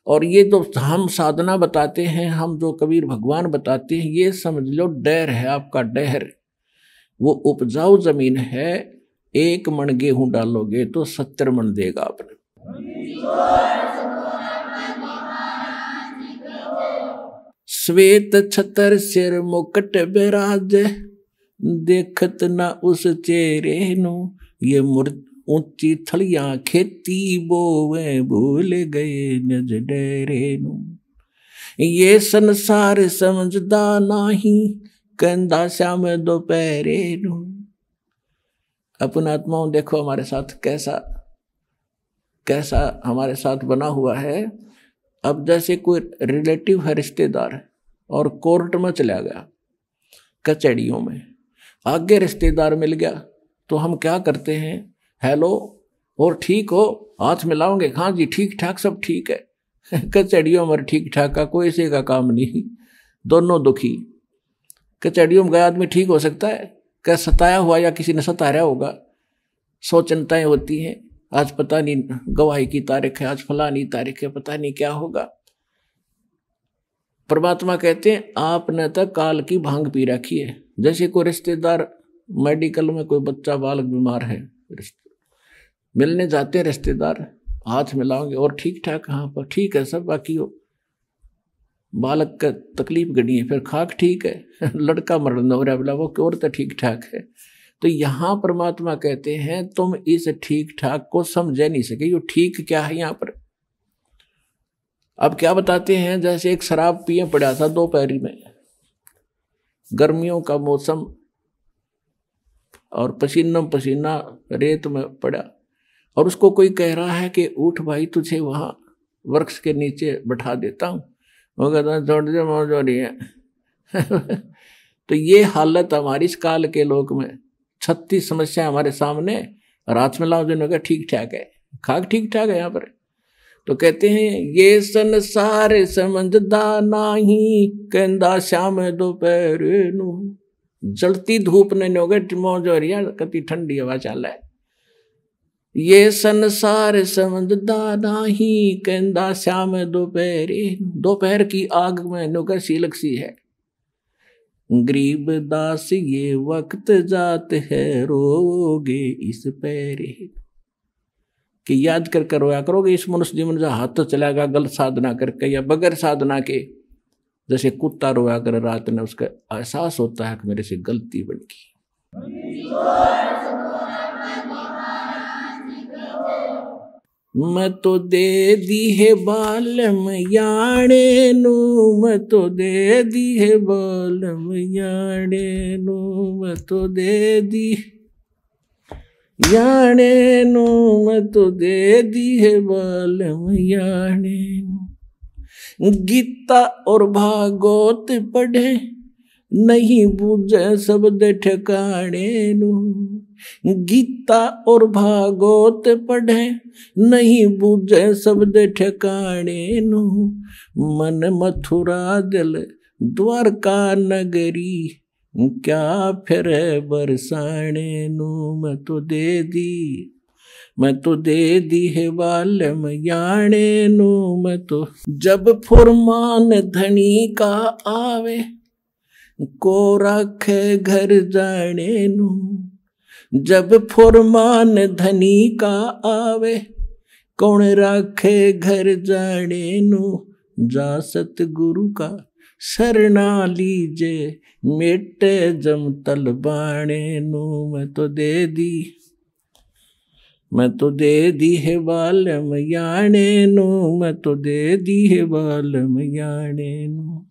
[SPEAKER 2] और ये जो हम साधना बताते हैं, हम जो कबीर भगवान बताते हैं, ये समझ लो डहर है आपका, डहर वो उपजाऊ जमीन है। 1 मन गेहूं डालोगे तो 70 मन देगा आपने। श्वेत छतर सिर मुकुट विराज, देखत ना उस चेहरे नु। ये ऊंची थलियां खेती बोवे, भूल गए निज डेरे नु। ये संसार समझदा नाही, कंधा श्याम दोपहरे नु। अपन आत्माओं देखो हमारे साथ कैसा हमारे साथ बना हुआ है। अब जैसे कोई रिलेटिव है, रिश्तेदार है, और कोर्ट में चला गया, कचहरियों में आगे रिश्तेदार मिल गया, तो हम क्या करते हैं? हेलो, और ठीक हो? हाथ मिलाओगे? हाँ जी ठीक ठाक, सब ठीक है। कचहरियों में ठीक ठाक का कोई से का काम नहीं, दोनों दुखी। कचहरियों में गया आदमी ठीक हो सकता है क्या? सताया हुआ या किसी ने सताया होगा, 100 चिंताएं होती हैं। आज पता नहीं गवाही की तारीख है, आज फलानी तारीख है, पता नहीं क्या होगा। परमात्मा कहते हैं आपने तो काल की भांग पी रखी है। जैसे कोई रिश्तेदार मेडिकल में, कोई बच्चा बालक बीमार है, मिलने जाते हैं रिश्तेदार, हाथ मिलाओगे और ठीक ठाक, कहाँ पर ठीक है सब, बाकी हो बालक का तकलीफ गड़ी है, फिर खाक ठीक है, लड़का मरण हो रहा, बोला वो और तो ठीक ठाक है। तो यहाँ परमात्मा कहते हैं तुम इस ठीक ठाक को समझ नहीं सके। ये ठीक क्या है? यहाँ पर अब क्या बताते हैं, जैसे एक शराब पिए पड़ा था दोपहरी में, गर्मियों का मौसम, और पसीना पसीना रेत में पड़ा, और उसको कोई कह रहा है कि उठ भाई तुझे वहां वृक्ष के नीचे बैठा देता हूं, वो कहता है छोड़ दे मौज हो रही है। तो ये हालत हमारी इस काल के लोक में, 36 समस्या हमारे सामने, और हाथ में लाओ जिन्होंने ठीक ठाक है, खाक ठीक ठाक है यहाँ पर। तो कहते हैं ये संसार समझदा नाही, कहंदा श्याम दोपहर नू, जलती धूप ने नोगे मौज हो रही है, कति ठंडी हवा चल है। ये संसार समझदा नाही, कहंदा श्याम दोपहर, दोपहर की आग में नोगा सीलक सी है। गरीब दास ये वक्त जात है, रोगे इस पैरे, कि याद कर कर रोया करोगे इस मनुष्य जीवन जो हाथ तो चलाएगा गलत साधना करके या बगैर साधना के, जैसे कुत्ता रोया कर रात में, उसका एहसास होता है कि मेरे से गलती बन गई। मैं तो दे दी है बालम याणे नू, मैं तो दे दी है बालम याणे नू, मैं तो दे दी याणे नू, मैं तो दे दी है बालम याणे नू। गीता और भागवत पढ़े नहीं बूझे शब्द ठिकाने नू, गीता और भागवत पढ़े नहीं बूझे शब्द ठिकाने नू, मन मथुरा दिल द्वारका नगरी, क्या फिर बरसाने नू। मैं तो दे दी, मैं तो दे दी है बालम याणे नू, मैं तो जब फुरमान धनी का आवे, को रखे घर जाने नू, जब फुरमान धनी का आवे, कौन राखे घर जाने नू। जा सतगुरु का शरणा लीजे, मेटे जम तल बाणे नू। मैं तो दे दी, मैं तो दे दी है बालम याणे नू, मैं तो दे दी है बालम याणे नू।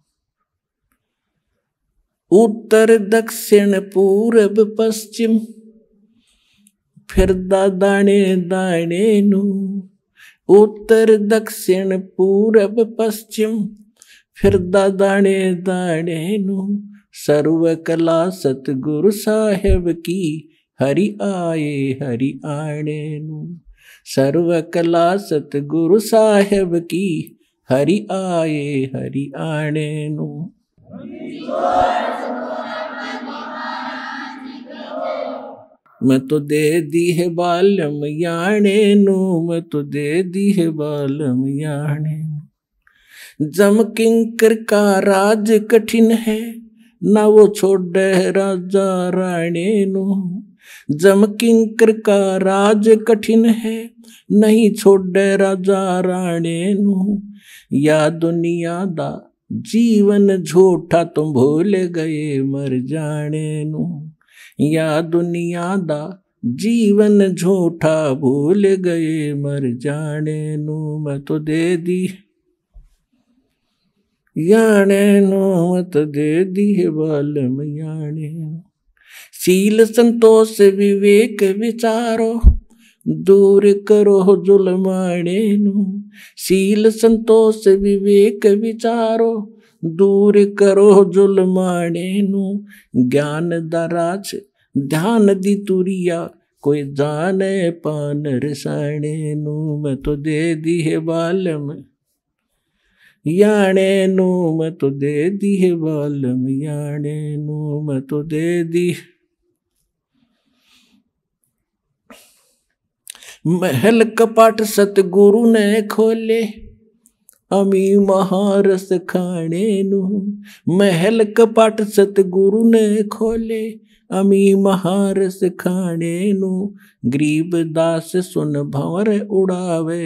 [SPEAKER 2] उत्तर दक्षिण पूरब पश्चिम, फिरदा दाणे दाणे नू, उत्तर दक्षिण पूरब पश्चिम, फिरदा दाणे दाणे नू। सर्व कला सतगुरु साहेब की, हरि आए हरि आणे नू। सर्व कला सतगुरु साहेब की, हरि आए हरि आणे नू। मैं तो दे दी है बालम याणे नू, मैं तो दे दी है बालम याणे नू। जम किंकर का राज कठिन है, ना वो छोड़े राजा राणे नू। जम किंकर का राज कठिन है, नहीं छोड़े राजा राणे नू। या दुनिया दा जीवन झूठा, तुम भूल गए मर जाने नू। या दुनिया दा जीवन झूठा, भूल गए मर जाने नू। मैं तो दे दी याणे नू, मैं तो दे दी है बालम याणे नू। शील संतोष विवेक विचारो, दूर करो जुलमाणे नू। शील संतोष विवेक विचारो, दूर करो जुलमाणे नू। ज्ञान दराज ध्यान दी तुरिया, कोई जाने पान रसाणे नू। मैं तो दे दी है बालम याणे नू, मैं तो दे दी है बालम याणे नू। मैं तो दे दी। महल कपाट सतगुरु ने खोले, अमी महारस खाने नू। महल कपाट सतगुरु ने खोले, अमी महारस खाने नू। गरीब दास सुन भंवर उड़ावे,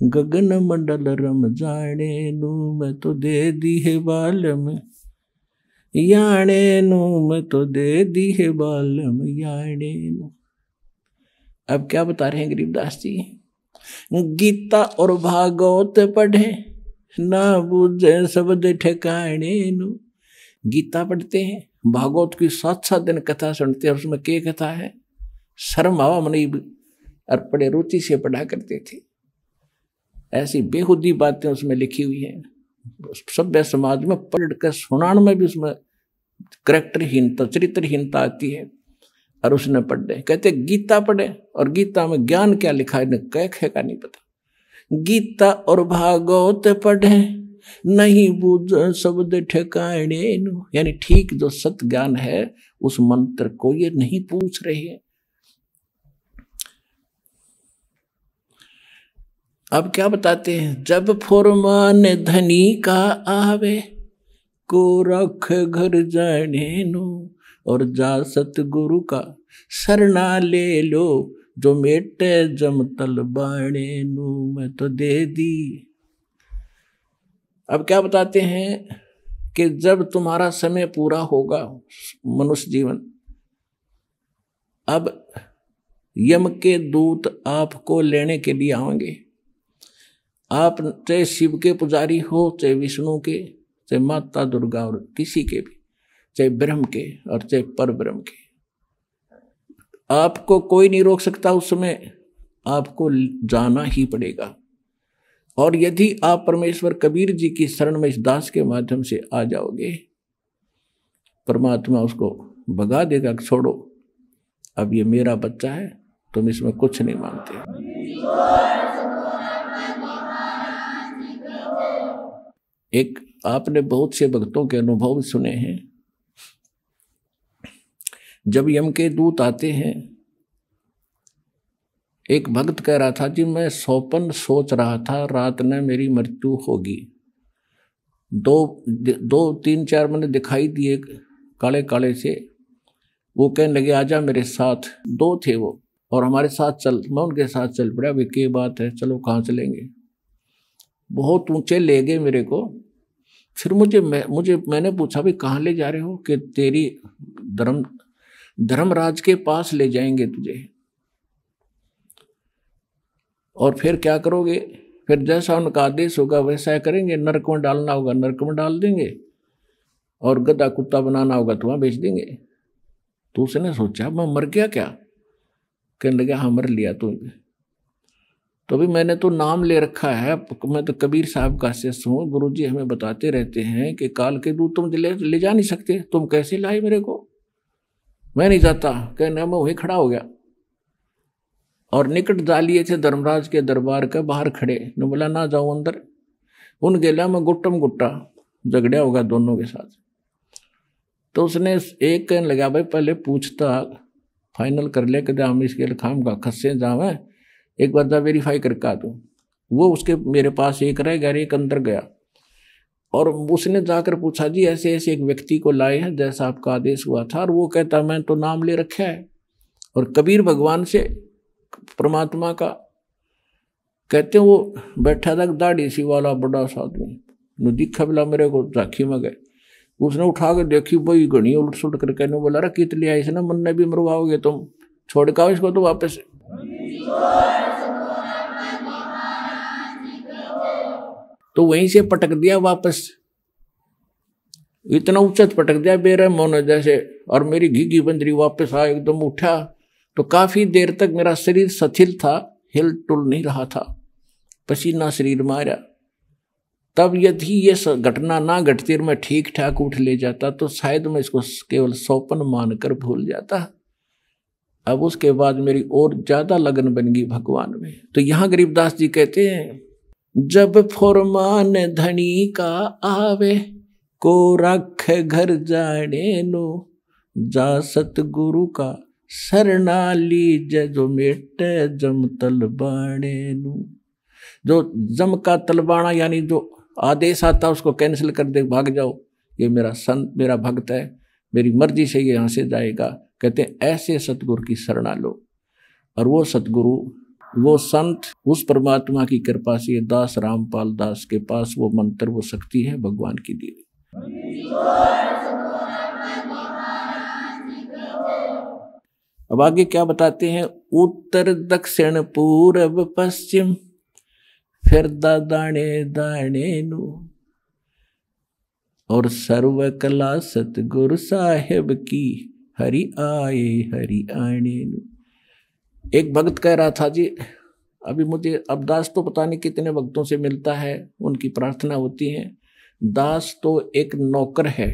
[SPEAKER 2] गगन मंडल रम जाने नू। मैं तो दे दी है बालम याणे नू, मैं तो दे दी है बालम याणे नू। अब क्या बता रहे हैं गरीबदास जी? गीता और भागवत पढ़े ना बूझे शब्द ठिकाने नु। गीता पढ़ते हैं, भागवत की 7-7 दिन कथा सुनते हैं, उसमें क्या कथा है, शर्म आवा मनी और बड़े रुचि से पढ़ा करते थे। ऐसी बेहुदी बातें उसमें लिखी हुई हैं। सभ्य समाज में पढ़कर सुनाने में भी उसमें करैक्टरहीनता, चरित्रहीनता आती है। और उसने पढ़े, कहते गीता पढ़े, और गीता में ज्ञान क्या लिखा है इन्हें कह का नहीं पता। गीता और भागवत पढ़े नहीं बूझ शब्द ठिकाने, यानी ठीक जो सत्य ज्ञान है उस मंत्र को ये नहीं पूछ रहे हैं। अब क्या बताते हैं, जब फुरमान धनी का आवे को रख घर जाने नु, और जा सतगुरु का शरणा ले लो, जो मेटे जम तल बाणे नु मैं तो दे दी। अब क्या बताते हैं कि जब तुम्हारा समय पूरा होगा मनुष्य जीवन, अब यम के दूत आपको लेने के लिए आएंगे। आप चाहे शिव के पुजारी हो, चाहे विष्णु के, चाहे माता दुर्गा और किसी के भी, चाहे ब्रह्म के और चाहे पर ब्रह्म के, आपको कोई नहीं रोक सकता। उस समय आपको जाना ही पड़ेगा। और यदि आप परमेश्वर कबीर जी की शरण में इस दास के माध्यम से आ जाओगे, परमात्मा उसको भगा देगा, छोड़ो अब ये मेरा बच्चा है, तुम इसमें कुछ नहीं मानते। एक आपने बहुत से भक्तों के अनुभव सुने हैं। जब यम के दूत आते हैं, एक भक्त कह रहा था जी मैं सौपन सोच रहा था, रात में मेरी मृत्यु होगी। दो तीन चार मैंने दिखाई दिए काले काले से, वो कहने लगे आजा मेरे साथ। दो थे वो, और हमारे साथ चल। मैं उनके साथ चल पड़ा। वे क्या बात है, चलो कहाँ चलेंगे। बहुत ऊंचे ले गए मेरे को। फिर मैंने पूछा भाई कहाँ ले जा रहे हो, कि तेरी धर्मराज के पास ले जाएंगे तुझे। और फिर क्या करोगे, फिर जैसा उनका आदेश होगा वैसा करेंगे। नरक में डालना होगा नरक में डाल देंगे, और गधा कुत्ता बनाना होगा तो वहां बेच देंगे। तो उसने सोचा मैं मर गया क्या, कहने लगा हाँ मर लिया तू। तो भी मैंने तो नाम ले रखा है, मैं तो कबीर साहब का शिष्य हूँ। गुरुजी हमें बताते रहते हैं कि काल के दूत तुम ले जा नहीं सकते, तुम कैसे लाए मेरे को, मैं नहीं जाता। कहना मैं वहीं खड़ा हो गया, और निकट डालिए थे धर्मराज के दरबार के बाहर खड़े। ने बोला ना जाऊं अंदर। उन गेला में गुट्टम गुट्टा झगड़ा होगा दोनों के साथ। तो उसने एक कहने लगा भाई पहले पूछता फाइनल कर ले कि हम इसके खाम का खस्से जावे, एक बार जा वेरीफाई करके आ दूँ। वो उसके मेरे पास एक रह गया, एक अंदर गया, और उसने जाकर पूछा जी ऐसे ऐसे एक व्यक्ति को लाए हैं जैसा आपका आदेश हुआ था। और वो कहता मैं तो नाम ले रखा है, और कबीर भगवान से परमात्मा का कहते वो बैठा था दाढ़ी सी वाला बड़ा सा आदमी, दिखा बोला मेरे को झांकी में गए। उसने उठा के देखी भाई घनी उलट सुलट कर कहने बोला रे कितनी आई से ना मन ने भी मरवाओगे तुम, छोड़ के आओ इसको तो वापस। तो वहीं से पटक दिया वापस, इतना उच्चत पटक दिया बेरे मोन जैसे। और मेरी घीघी बंदरी वापस आ एकदम उठा। तो काफी देर तक मेरा शरीर शिथिल था, हिल टुल नहीं रहा था, पसीना शरीर मारा। तब यदि ये घटना ना घटती और मैं ठीक ठाक उठ ले जाता तो शायद मैं इसको केवल सौपन मानकर भूल जाता। अब उसके बाद मेरी और ज्यादा लगन बन गई भगवान में। तो यहाँ गरीबदास जी कहते हैं जब फुरमान धनी का आवे को रख घर जाने नो, जा सतगुरु का शरणा लीज जो मेटे जम तलबाणे नु। जो जम का तलबाना यानी जो आदेश आता उसको कैंसिल कर दे, भाग जाओ, ये मेरा संत मेरा भक्त है, मेरी मर्जी से ये यहाँ से जाएगा। कहते हैं ऐसे सतगुरु की शरणा लो। और वो सतगुरु वो संत उस परमात्मा की कृपा से दास रामपाल दास के पास वो मंत्र वो शक्ति है भगवान की दी। अब आगे क्या बताते हैं, उत्तर दक्षिण पूर्व पश्चिम फिरदा दाणे दाणे नू। और सर्व कला सतगुरु साहेब की, हरि आए हरि आने नू। एक भक्त कह रहा था जी, अभी मुझे अब दास तो पता नहीं कितने भक्तों से मिलता है, उनकी प्रार्थना होती है। दास तो एक नौकर है,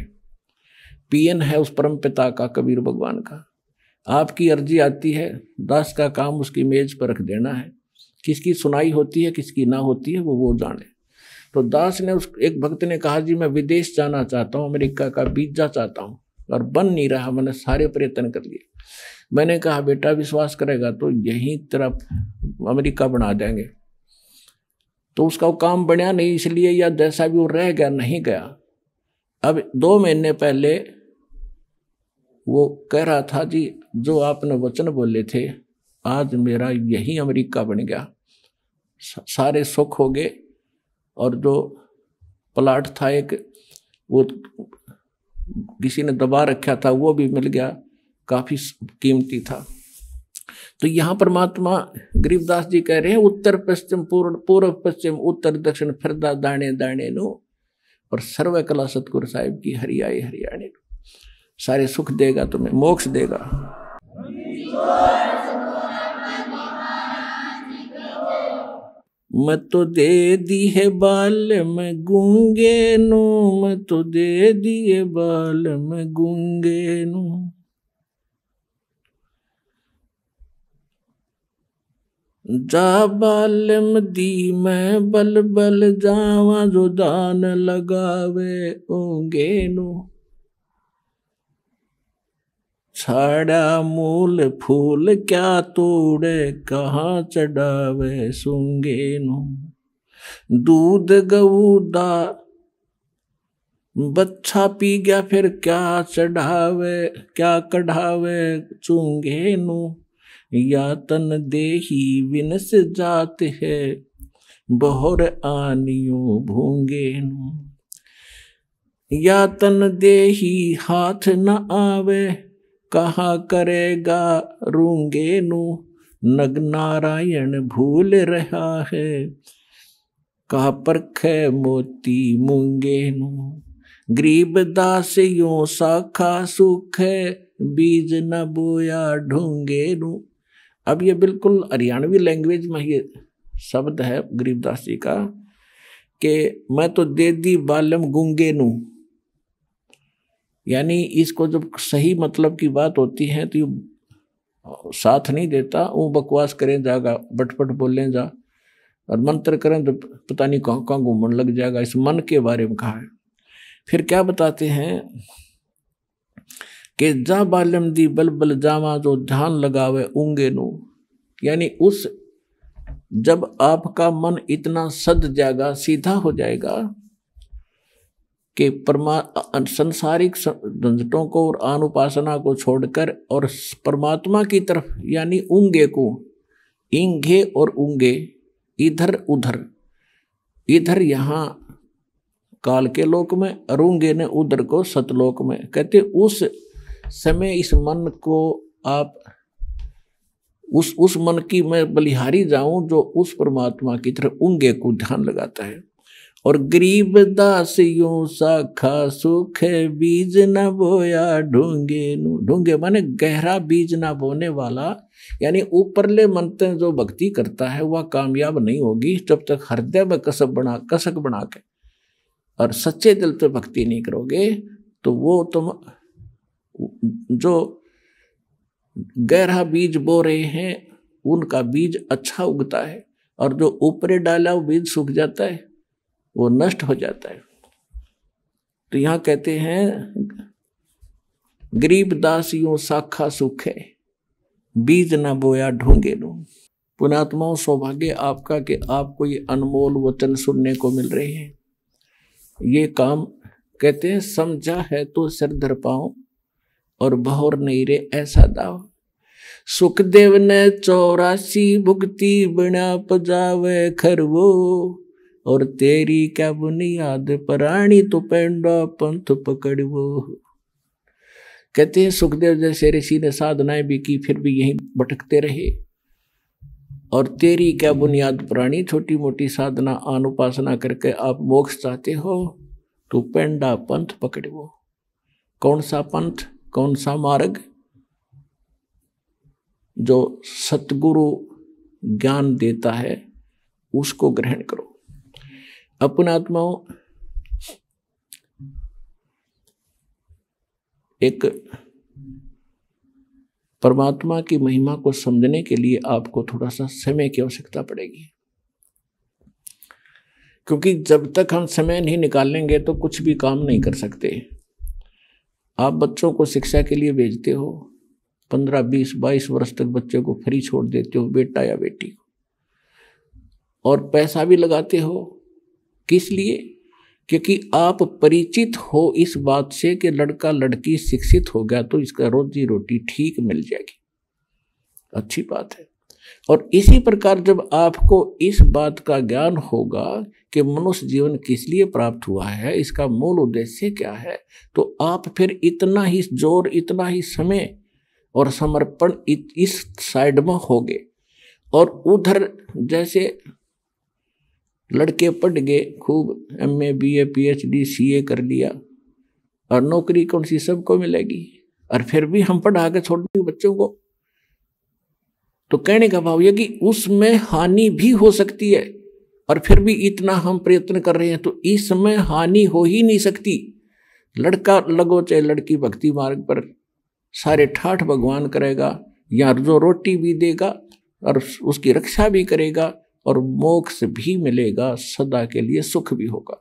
[SPEAKER 2] पीएन है उस परम पिता का, कबीर भगवान का। आपकी अर्जी आती है, दास का काम उसकी मेज पर रख देना है। किसकी सुनाई होती है किसकी ना होती है वो जाने। तो दास ने उस एक भक्त ने कहा जी मैं विदेश जाना चाहता हूँ, अमेरिका का वीजा चाहता हूँ, और बन नहीं रहा, मैंने सारे प्रयत्न कर लिए। मैंने कहा बेटा विश्वास करेगा तो यहीं तरफ अमेरिका बना देंगे। तो उसका काम बनया नहीं, इसलिए या जैसा भी वो रह गया, नहीं गया। अब 2 महीने पहले वो कह रहा था जी जो आपने वचन बोले थे, आज मेरा यही अमेरिका बन गया, सारे सुख हो गए। और जो प्लाट था एक, वो किसी ने दबा रखा था, वो भी मिल गया, काफी कीमती था। तो यहाँ परमात्मा गरीबदास जी कह रहे हैं उत्तर पश्चिम पूर्व पश्चिम उत्तर दक्षिण फिरदा दाणे दाणे नो, और सर्व कला सतगुरु साहिब की, हरि आए हरि आने नो। सारे सुख देगा तुम्हें, मोक्ष देगा। मैं तो दे दी है बाल में गूंगे नो, मैं तो दे दिए बाल में गूंगे नो। जा बालम दी मैं बल बल जावा, जो दान लगावे ओंगे नो। छाड़ा मूल फूल क्या तोड़े, कहाँ चढ़ावे सूंगे नो। दूध गऊ दा बच्चा पी गया, फिर क्या चढ़ावे क्या कढ़ावे चूंगे नो। या तन देही विनस जात है, बहुर आनियो भूंगे नो। या तन देही हाथ न आवे, कहा करेगा रूंगे नु। नग नारायण भूल रहा है, कहा परखे मोती मूंगे नु। गरीब दास यो शाखा सुख है, बीज न बोया ढूंगे नु। अब ये बिल्कुल हरियाणवी लैंग्वेज में ये शब्द है गरीबदास जी का, कि मैं तो दे दी बालम गूंगे नु। यानी इसको जब सही मतलब की बात होती है तो ये साथ नहीं देता, वो बकवास करें जाएगा, बटपट बोलें जा, और मंत्र करें तो पता नहीं कहाँ कहाँ घूमने लग जाएगा। इस मन के बारे में कहा है। फिर क्या बताते हैं कि जा बालम दी बल बल जावा, जो ध्यान लगावे ऊंगे नु। यानी उस जब आपका मन इतना सद जाएगा, सीधा हो जाएगा कि संसारिक झंझटों को और अनुपासना को छोड़कर और परमात्मा की तरफ, यानी ऊंगे को, इंगे और ऊंगे, इधर उधर, इधर यहाँ काल के लोक में, और ऊंगे ने उधर को सतलोक में। कहते उस समय इस मन को आप उस मन की मैं बलिहारी जाऊं जो उस परमात्मा की तरफ ऊंगे को ध्यान लगाता है। और गरीब दास यूं शाखा सुख है, बीज न बोया ढूंगे नु। ढूंगे माने गहरा बीज ना बोने वाला, यानी ऊपरले मन से जो भक्ति करता है वह कामयाब नहीं होगी जब तक हृदय में कसक बना के और सच्चे दिल से भक्ति नहीं करोगे। तो वो तुम जो गहरा बीज बो रहे हैं उनका बीज अच्छा उगता है, और जो ऊपरे डाला वो बीज सूख जाता है, वो नष्ट हो जाता है। तो यहां कहते हैं गरीब दास यूं शाखा सुख है, बीज ना बोया ढूंगे नो। पुण्यात्माओं, सौभाग्य आपका कि आपको ये अनमोल वचन सुनने को मिल रहे हैं। ये काम कहते हैं समझा है तो सिर धर पाओ, और बहुर नहीं रे ऐसा दाव। सुखदेव ने 84 भुक्ति बिना पजावे खरवो, और तेरी क्या बुनियाद प्राणी तो पेंडा पंथ पकड़वो। कहते हैं सुखदेव जैसे ऋषि ने साधनाएं भी की, फिर भी यहीं भटकते रहे। और तेरी क्या बुनियाद पुरानी, छोटी मोटी साधना अनुपासना करके आप मोक्ष चाहते हो तो पेंडा पंथ पकड़ो। कौन सा पंथ, कौन सा मार्ग? जो सतगुरु ज्ञान देता है उसको ग्रहण करो। अपने आत्माओं, एक परमात्मा की महिमा को समझने के लिए आपको थोड़ा सा समय की आवश्यकता पड़ेगी, क्योंकि जब तक हम समय नहीं निकालेंगे तो कुछ भी काम नहीं कर सकते। आप बच्चों को शिक्षा के लिए भेजते हो, 15, 20, 22 वर्ष तक बच्चे को फ्री छोड़ देते हो, बेटा या बेटी को, और पैसा भी लगाते हो। किस लिए? क्योंकि आप परिचित हो इस बात से कि लड़का लड़की शिक्षित हो गया तो इसका रोजी रोटी ठीक मिल जाएगी, अच्छी बात है। और इसी प्रकार जब आपको इस बात का ज्ञान होगा कि मनुष्य जीवन किस लिए प्राप्त हुआ है, इसका मूल उद्देश्य क्या है, तो आप फिर इतना ही जोर, इतना ही समय और समर्पण इस साइड में होगे। और उधर जैसे लड़के पढ़ गए, खूब MA BA PhD CA कर लिया, और नौकरी कौन सी सबको मिलेगी, और फिर भी हम पढ़ा के छोड़ देंगे बच्चों को। तो कहने का भाव यह कि उसमें हानि भी हो सकती है, और फिर भी इतना हम प्रयत्न कर रहे हैं तो इसमें हानि हो ही नहीं सकती। लड़का लगो चाहे लड़की भक्ति मार्ग पर, सारे ठाठ भगवान करेगा, या जो रोटी भी देगा और उसकी रक्षा भी करेगा, और मोक्ष भी मिलेगा, सदा के लिए सुख भी होगा।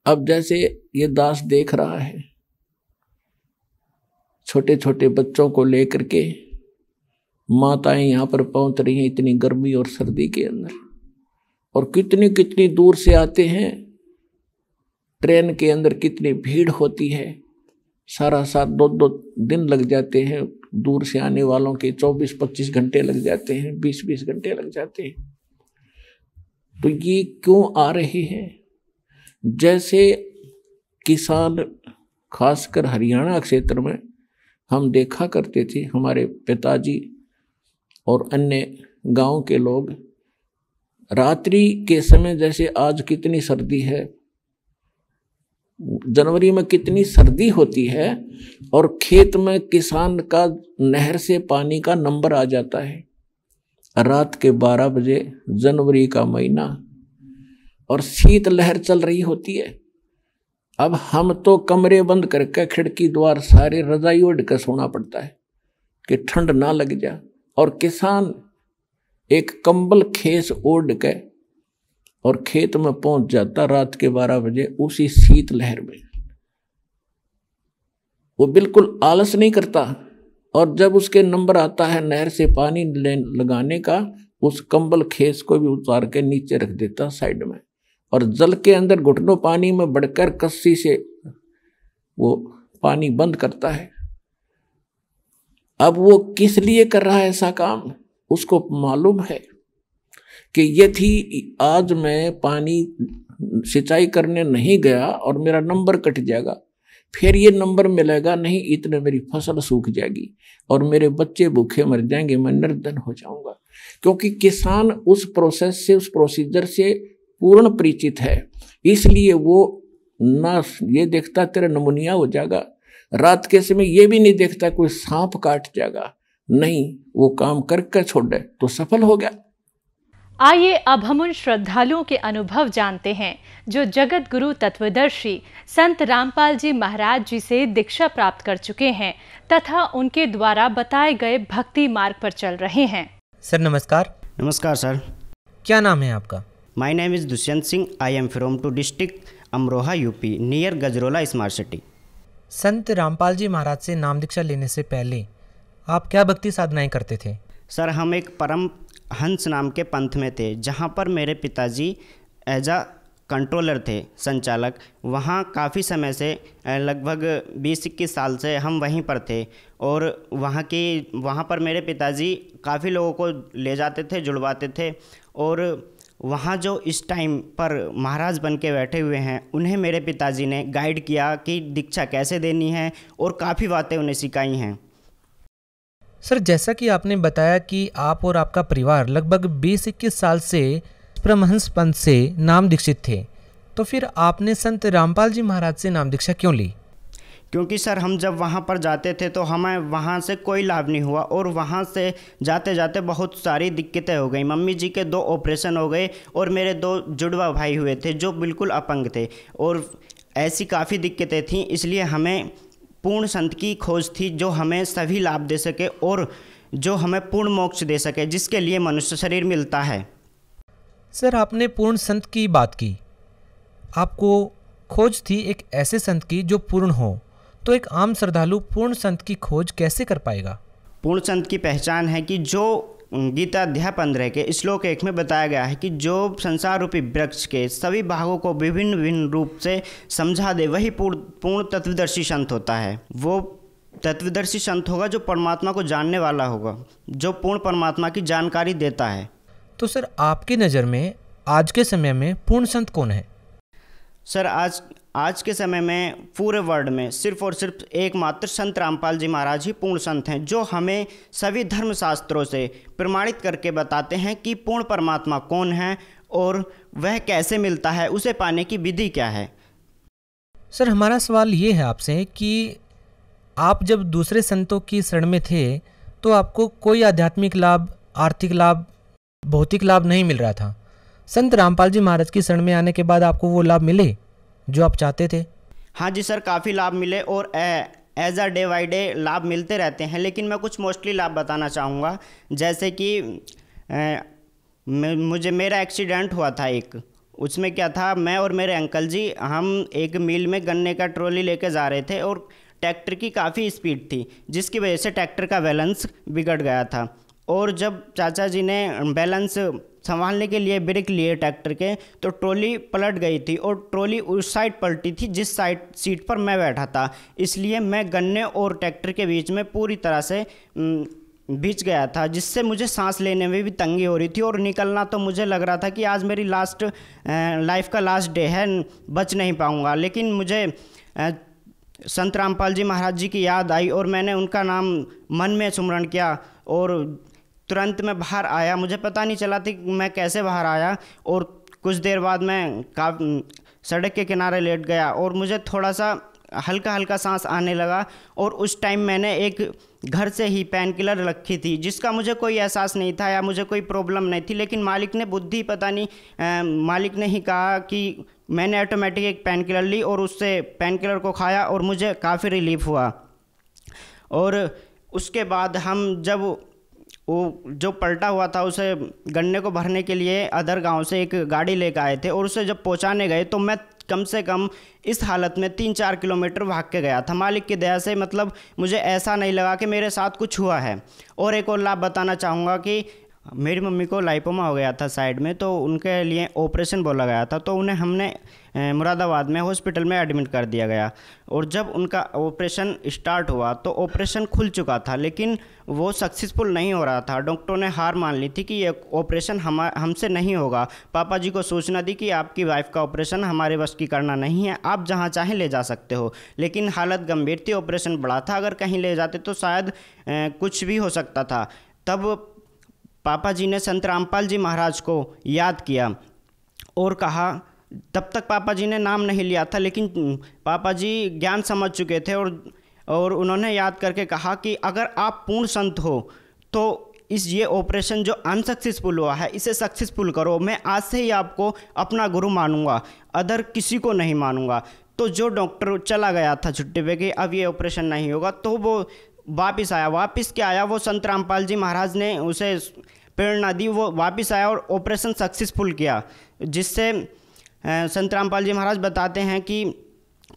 [SPEAKER 2] अब जैसे ये दास देख रहा है, छोटे छोटे बच्चों को लेकर के माताएं यहाँ पर पहुंच रही हैं इतनी गर्मी और सर्दी के अंदर, और कितनी कितनी दूर से आते हैं। ट्रेन के अंदर कितनी भीड़ होती है, सारा साथ 2-2 दिन लग जाते हैं, दूर से आने वालों के 24-25 घंटे लग जाते हैं, 20-20 घंटे लग जाते हैं। तो ये क्यों आ रहे हैं? जैसे किसान, खासकर हरियाणा क्षेत्र में हम देखा करते थे, हमारे पिताजी और अन्य गांव के लोग, रात्रि के समय जैसे आज कितनी सर्दी है, जनवरी में कितनी सर्दी होती है, और खेत में किसान का नहर से पानी का नंबर आ जाता है रात के 12 बजे, जनवरी का महीना, और शीत लहर चल रही होती है। अब हम तो कमरे बंद करके खिड़की द्वार सारे रजाई ओढ़ कर सोना पड़ता है कि ठंड ना लग जाए, और किसान एक कंबल खेस ओढ़ के और खेत में पहुंच जाता रात के 12 बजे उसी शीत लहर में। वो बिल्कुल आलस नहीं करता, और जब उसके नंबर आता है नहर से पानी लगाने का, उस कंबल खेस को भी उतार के नीचे रख देता साइड में, और जल के अंदर घुटनों पानी में बढ़कर कस्सी से वो पानी बंद करता है। अब वो किस लिए कर रहा है ऐसा काम? उसको मालूम है कि यदि आज मैं पानी सिंचाई करने नहीं गया और मेरा नंबर कट जाएगा, फिर ये नंबर मिलेगा नहीं, इतने मेरी फसल सूख जाएगी और मेरे बच्चे भूखे मर जाएंगे, मैं निर्धन हो जाऊंगा। क्योंकि किसान उस प्रोसेस से, उस प्रोसीजर से पूर्ण परिचित है, इसलिए वो ना ये देखता तेरा नमूनिया हो जाएगा, रात के समय ये भी नहीं देखता कोई सांप काट जाएगा, नहीं, वो काम करके छोड़ दे तो सफल हो गया।
[SPEAKER 3] आइए अब हम उन श्रद्धालुओं के अनुभव जानते हैं जो जगत गुरु तत्वदर्शी संत रामपाल जी महाराज जी से दीक्षा प्राप्त कर चुके हैं तथा उनके द्वारा बताए गए भक्ति मार्ग पर चल रहे हैं।
[SPEAKER 4] सर नमस्कार।
[SPEAKER 5] नमस्कार सर।
[SPEAKER 4] क्या नाम है आपका?
[SPEAKER 5] My name is Dushyant Singh. I am from to district Amroha UP near Gajraula smart city.
[SPEAKER 4] Sant Rampal जी महाराज से नाम दीक्षा लेने से पहले आप क्या भक्ति साधनाएं करते थे?
[SPEAKER 5] सर हम एक परम हंस नाम के पंथ में थे, जहाँ पर मेरे पिताजी एज अ कंट्रोलर थे, संचालक। वहाँ काफ़ी समय से लगभग 20-21 साल से हम वहीं पर थे, और वहाँ पर मेरे पिताजी काफ़ी लोगों को ले जाते थे, जुड़वाते थे, और वहाँ जो इस टाइम पर महाराज बन के बैठे हुए हैं उन्हें मेरे पिताजी ने गाइड किया कि दीक्षा कैसे देनी है, और काफ़ी बातें उन्हें सिखाई हैं।
[SPEAKER 4] सर, जैसा कि आपने बताया कि आप और आपका परिवार लगभग 20-21 साल से परमहंस पंथ से नाम दीक्षित थे, तो फिर आपने संत रामपाल जी महाराज से नाम दीक्षा क्यों ली?
[SPEAKER 5] क्योंकि सर हम जब वहाँ पर जाते थे तो हमें वहाँ से कोई लाभ नहीं हुआ, और वहाँ से जाते जाते बहुत सारी दिक्कतें हो गई। मम्मी जी के 2 ऑपरेशन हो गए और मेरे 2 जुड़वा भाई हुए थे जो बिल्कुल अपंग थे, और ऐसी काफ़ी दिक्कतें थीं। इसलिए हमें पूर्ण संत की खोज थी जो हमें सभी लाभ दे सके और जो हमें पूर्ण मोक्ष दे सके, जिसके लिए मनुष्य शरीर मिलता है।
[SPEAKER 4] सर, आपने पूर्ण संत की बात की, आपको खोज थी एक ऐसे संत की जो पूर्ण हो, तो एक आम श्रद्धालु पूर्ण संत की खोज कैसे कर पाएगा?
[SPEAKER 5] पूर्ण संत की पहचान है कि जो गीता अध्याय 15 के श्लोक 1 में बताया गया है कि जो संसार रूपी वृक्ष के सभी भागों को विभिन्न विभिन्न रूप से समझा दे, वही पूर्ण तत्वदर्शी संत होता है। वो तत्वदर्शी संत होगा जो परमात्मा को जानने वाला होगा, जो पूर्ण परमात्मा की जानकारी देता है।
[SPEAKER 4] तो सर, आपकी नज़र में आज के समय में पूर्ण संत कौन है?
[SPEAKER 5] सर, आज के समय में पूरे वर्ल्ड में सिर्फ और सिर्फ एकमात्र संत रामपाल जी महाराज ही पूर्ण संत हैं, जो हमें सभी धर्मशास्त्रों से प्रमाणित करके बताते हैं कि पूर्ण परमात्मा कौन है और वह कैसे मिलता है, उसे पाने की विधि क्या है।
[SPEAKER 4] सर, हमारा सवाल ये है आपसे कि आप जब दूसरे संतों की शरण में थे तो आपको कोई आध्यात्मिक लाभ, आर्थिक लाभ, भौतिक लाभ नहीं मिल रहा था। संत रामपाल जी महाराज की शरण में आने के बाद आपको वो लाभ मिले जो आप चाहते थे?
[SPEAKER 5] हाँ जी सर, काफ़ी लाभ मिले और as a day by day लाभ मिलते रहते हैं, लेकिन मैं कुछ मोस्टली लाभ बताना चाहूँगा। जैसे कि मेरा एक्सीडेंट हुआ था एक, उसमें क्या था, मैं और मेरे अंकल जी हम एक मिल में गन्ने का ट्रॉली लेके जा रहे थे और ट्रैक्टर की काफ़ी स्पीड थी, जिसकी वजह से ट्रैक्टर का बैलेंस बिगड़ गया था। और जब चाचा जी ने बैलेंस संभालने के लिए ब्रेक लिए ट्रैक्टर के, तो ट्रॉली पलट गई थी और ट्रॉली उस साइड पलटी थी जिस साइड सीट पर मैं बैठा था। इसलिए मैं गन्ने और ट्रैक्टर के बीच में पूरी तरह से भिज गया था, जिससे मुझे सांस लेने में भी तंगी हो रही थी और निकलना तो मुझे लग रहा था कि आज मेरी लाइफ का लास्ट डे है, बच नहीं पाऊँगा। लेकिन मुझे संत रामपाल जी महाराज जी की याद आई और मैंने उनका नाम मन में सुमरण किया और तुरंत मैं बाहर आया। मुझे पता नहीं चला था कि मैं कैसे बाहर आया, और कुछ देर बाद मैं सड़क के किनारे लेट गया और मुझे थोड़ा सा हल्का हल्का सांस आने लगा। और उस टाइम मैंने एक घर से ही पेन किलर रखी थी, जिसका मुझे कोई एहसास नहीं था या मुझे कोई प्रॉब्लम नहीं थी, लेकिन मालिक ने बुद्धि पता नहीं मालिक ने ही कहा कि मैंने ऑटोमेटिक एक पेन किलर ली और उससे पेन किलर को खाया और मुझे काफ़ी रिलीफ हुआ। और उसके बाद हम जब वो जो पलटा हुआ था उसे गन्ने को भरने के लिए अदर गांव से एक गाड़ी लेकर आए थे, और उसे जब पहुंचाने गए तो मैं कम से कम इस हालत में 3-4 किलोमीटर भाग के गया था। मालिक की दया से मतलब मुझे ऐसा नहीं लगा कि मेरे साथ कुछ हुआ है। और एक और लाभ बताना चाहूँगा कि मेरी मम्मी को लाइपोमा हो गया था साइड में, तो उनके लिए ऑपरेशन बोला गया था, तो उन्हें हमने मुरादाबाद में हॉस्पिटल में एडमिट कर दिया गया। और जब उनका ऑपरेशन स्टार्ट हुआ तो ऑपरेशन खुल चुका था, लेकिन वो सक्सेसफुल नहीं हो रहा था। डॉक्टरों ने हार मान ली थी कि ये ऑपरेशन हमसे नहीं होगा। पापा जी को सूचना दी कि आपकी वाइफ का ऑपरेशन हमारे बस की करना नहीं है, आप जहाँ चाहें ले जा सकते हो। लेकिन हालत गंभीर थी, ऑपरेशन बड़ा था, अगर कहीं ले जाते तो शायद कुछ भी हो सकता था। तब पापा जी ने संत रामपाल जी महाराज को याद किया और कहा, तब तक पापा जी ने नाम नहीं लिया था, लेकिन पापा जी ज्ञान समझ चुके थे और उन्होंने याद करके कहा कि अगर आप पूर्ण संत हो तो ये ऑपरेशन जो अनसक्सेसफुल हुआ है इसे सक्सेसफुल करो। मैं आज से ही आपको अपना गुरु मानूंगा, अदर किसी को नहीं मानूंगा। तो जो डॉक्टर चला गया था छुट्टी पे कि अब ये ऑपरेशन नहीं होगा, तो वो वापस आया। वापस क्या आया, वो संत रामपाल जी महाराज ने उसे प्रेरणा दी, वो वापस आया और ऑपरेशन सक्सेसफुल किया, जिससे संत रामपाल जी महाराज बताते हैं कि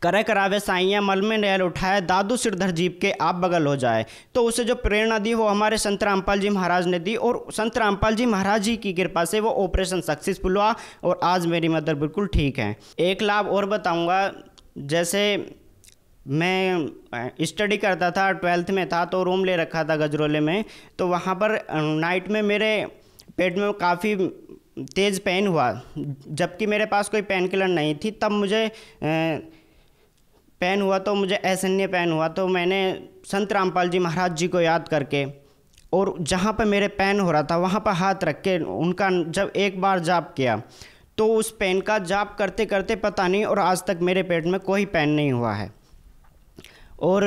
[SPEAKER 5] करे करावे साइयाँ मल में नैल उठाए, दादू सिरधर जीप के आप बगल हो जाए। तो उसे जो प्रेरणा दी वो हमारे संत रामपाल जी महाराज ने दी, और संत रामपाल जी महाराज जी की कृपा से वो ऑपरेशन सक्सेसफुल हुआ और आज मेरी मदर बिल्कुल ठीक है। एक लाभ और बताऊँगा, जैसे मैं स्टडी करता था, 12th में था, तो रूम ले रखा था गजरोले में। तो वहाँ पर नाइट में मेरे पेट में काफ़ी तेज़ पेन हुआ, जबकि मेरे पास कोई पेन किलर नहीं थी। तब मुझे पेन हुआ, तो मुझे असहनीय पेन हुआ, तो मैंने संत रामपाल जी महाराज जी को याद करके और जहाँ पर मेरे पेन हो रहा था वहाँ पर हाथ रख के उनका जब एक बार जाप किया तो उस पेन का जाप करते करते पता नहीं और आज तक मेरे पेट में कोई पेन नहीं हुआ है। और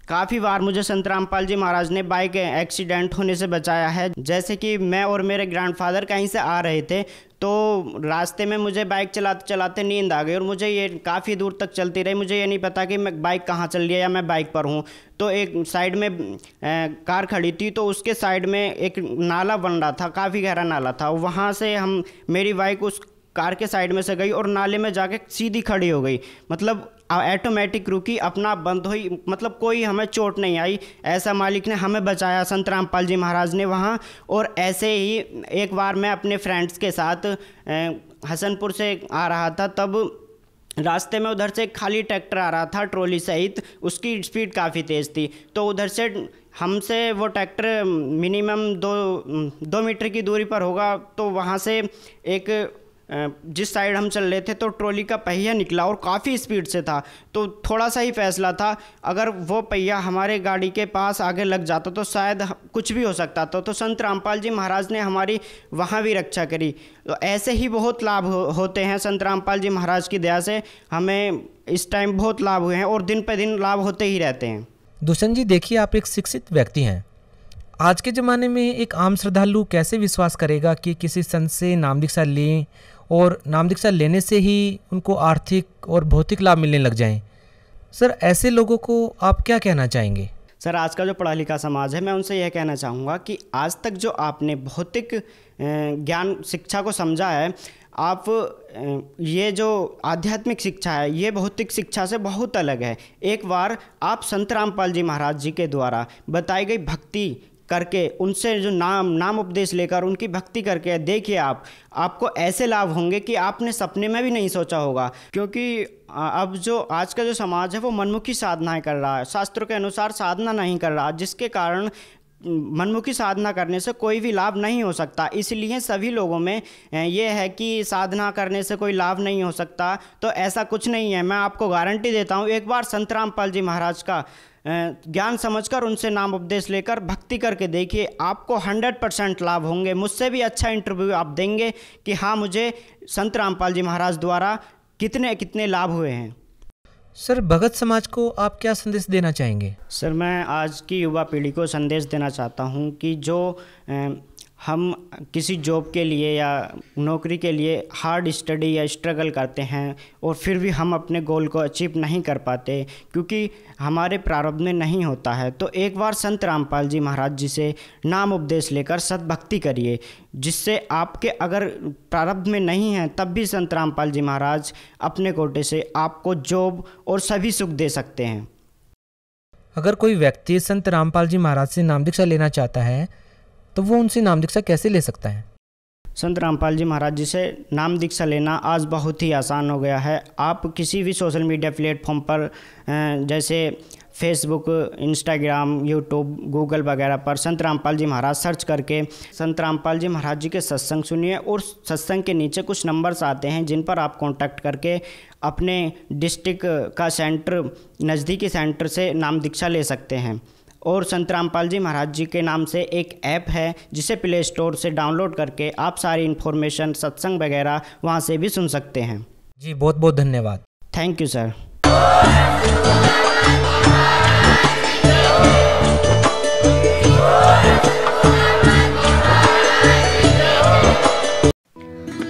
[SPEAKER 5] काफ़ी बार मुझे संत रामपाल जी महाराज ने बाइक एक्सीडेंट होने से बचाया है। जैसे कि मैं और मेरे ग्रैंडफादर कहीं से आ रहे थे तो रास्ते में मुझे बाइक चलाते चलाते नींद आ गई और मुझे ये काफ़ी दूर तक चलती रही, मुझे ये नहीं पता कि मैं बाइक कहाँ चल रही है या मैं बाइक पर हूँ। तो एक साइड में कार खड़ी थी तो उसके साइड में एक नाला बन रहा था, काफ़ी गहरा नाला था। वहाँ से मेरी बाइक उस कार के साइड में से गई और नाले में जाके सीधी खड़ी हो गई, मतलब ऑटोमेटिक रुकी, अपना आप बंद हुई, मतलब कोई हमें चोट नहीं आई। ऐसा मालिक ने हमें बचाया, संत रामपाल जी महाराज ने वहाँ। और ऐसे ही एक बार मैं अपने फ्रेंड्स के साथ हसनपुर से आ रहा था, तब रास्ते में उधर से एक खाली ट्रैक्टर आ रहा था ट्रॉली सहित, उसकी स्पीड काफ़ी तेज़ थी। तो उधर से हमसे वो ट्रैक्टर मिनिमम 2 मीटर की दूरी पर होगा। तो वहाँ से एक जिस साइड हम चल रहे थे तो ट्रॉली का पहिया निकला और काफ़ी स्पीड से था। तो थोड़ा सा ही फैसला था, अगर वो पहिया हमारे गाड़ी के पास आगे लग जाता तो शायद कुछ भी हो सकता था। तो संत रामपाल जी महाराज ने हमारी वहाँ भी रक्षा करी। तो ऐसे ही बहुत लाभ होते हैं संत रामपाल जी महाराज की दया से, हमें इस टाइम बहुत लाभ हुए हैं और दिन पर दिन लाभ होते ही रहते हैं।
[SPEAKER 4] दुष्यंत जी, देखिए आप एक शिक्षित व्यक्ति हैं। आज के ज़माने में एक आम श्रद्धालु कैसे विश्वास करेगा कि किसी संत से नाम दीक्षा लें और नाम दीक्षा लेने से ही उनको आर्थिक और भौतिक लाभ मिलने लग जाएं? सर, ऐसे लोगों को आप क्या कहना चाहेंगे?
[SPEAKER 5] सर, आज का जो पढ़ा लिखा समाज है, मैं उनसे यह कहना चाहूँगा कि आज तक जो आपने भौतिक ज्ञान शिक्षा को समझा है, आप ये जो आध्यात्मिक शिक्षा है ये भौतिक शिक्षा से बहुत अलग है। एक बार आप संत रामपाल जी महाराज जी के द्वारा बताई गई भक्ति करके, उनसे जो नाम उपदेश लेकर उनकी भक्ति करके देखिए, आपको ऐसे लाभ होंगे कि आपने सपने में भी नहीं सोचा होगा। क्योंकि अब जो आज का जो समाज है वो मनमुखी साधनाएं कर रहा है, शास्त्रों के अनुसार साधना नहीं कर रहा, जिसके कारण मनमुखी साधना करने से कोई भी लाभ नहीं हो सकता। इसलिए सभी लोगों में ये है कि साधना करने से कोई लाभ नहीं हो सकता, तो ऐसा कुछ नहीं है। मैं आपको गारंटी देता हूँ, एक बार संत रामपाल जी महाराज का ज्ञान समझकर उनसे नाम उपदेश लेकर भक्ति करके देखिए, आपको 100% लाभ होंगे। मुझसे भी अच्छा इंटरव्यू आप देंगे कि हाँ, मुझे संत रामपाल जी महाराज द्वारा कितने कितने लाभ हुए हैं।
[SPEAKER 4] सर, भगत समाज को आप क्या संदेश देना चाहेंगे?
[SPEAKER 5] सर, मैं आज की युवा पीढ़ी को संदेश देना चाहता हूँ कि जो हम किसी जॉब के लिए या नौकरी के लिए हार्ड स्टडी या स्ट्रगल करते हैं और फिर भी हम अपने गोल को अचीव नहीं कर पाते क्योंकि हमारे प्रारब्ध में नहीं होता है, तो एक बार संत रामपाल जी महाराज जी से नाम उपदेश लेकर सद्भक्ति करिए, जिससे आपके अगर प्रारब्ध में नहीं है तब भी संत रामपाल जी महाराज अपने कोटे से आपको जॉब और सभी सुख दे सकते हैं।
[SPEAKER 4] अगर कोई व्यक्ति संत रामपाल जी महाराज से नाम दीक्षा लेना चाहता है तो वो उनसे नाम दीक्षा कैसे ले सकता है?
[SPEAKER 5] संत रामपाल जी महाराज जी से नाम दीक्षा लेना आज बहुत ही आसान हो गया है। आप किसी भी सोशल मीडिया प्लेटफॉर्म पर जैसे फेसबुक, इंस्टाग्राम, यूट्यूब, गूगल वगैरह पर संत रामपाल जी महाराज सर्च करके संत रामपाल जी महाराज जी के सत्संग सुनिए और सत्संग के नीचे कुछ नंबर्स आते हैं जिन पर आप कांटेक्ट करके अपने डिस्ट्रिक्ट का सेंटर, नज़दीकी सेंटर से नाम दीक्षा ले सकते हैं। और संत रामपाल जी महाराज जी के नाम से एक ऐप है जिसे प्ले स्टोर से डाउनलोड करके आप सारी इन्फॉर्मेशन, सत्संग वगैरह वहाँ से भी सुन सकते हैं।
[SPEAKER 4] जी, बहुत बहुत धन्यवाद।
[SPEAKER 5] Thank you sir.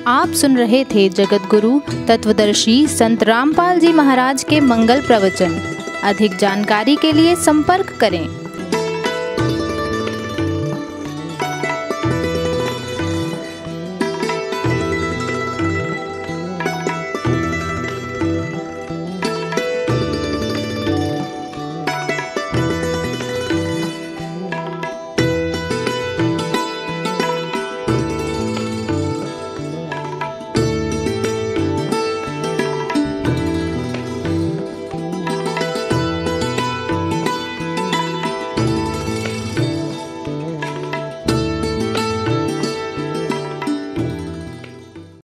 [SPEAKER 6] आप सुन रहे थे जगत गुरु तत्वदर्शी संत रामपाल जी महाराज के मंगल प्रवचन। अधिक जानकारी के लिए संपर्क करें।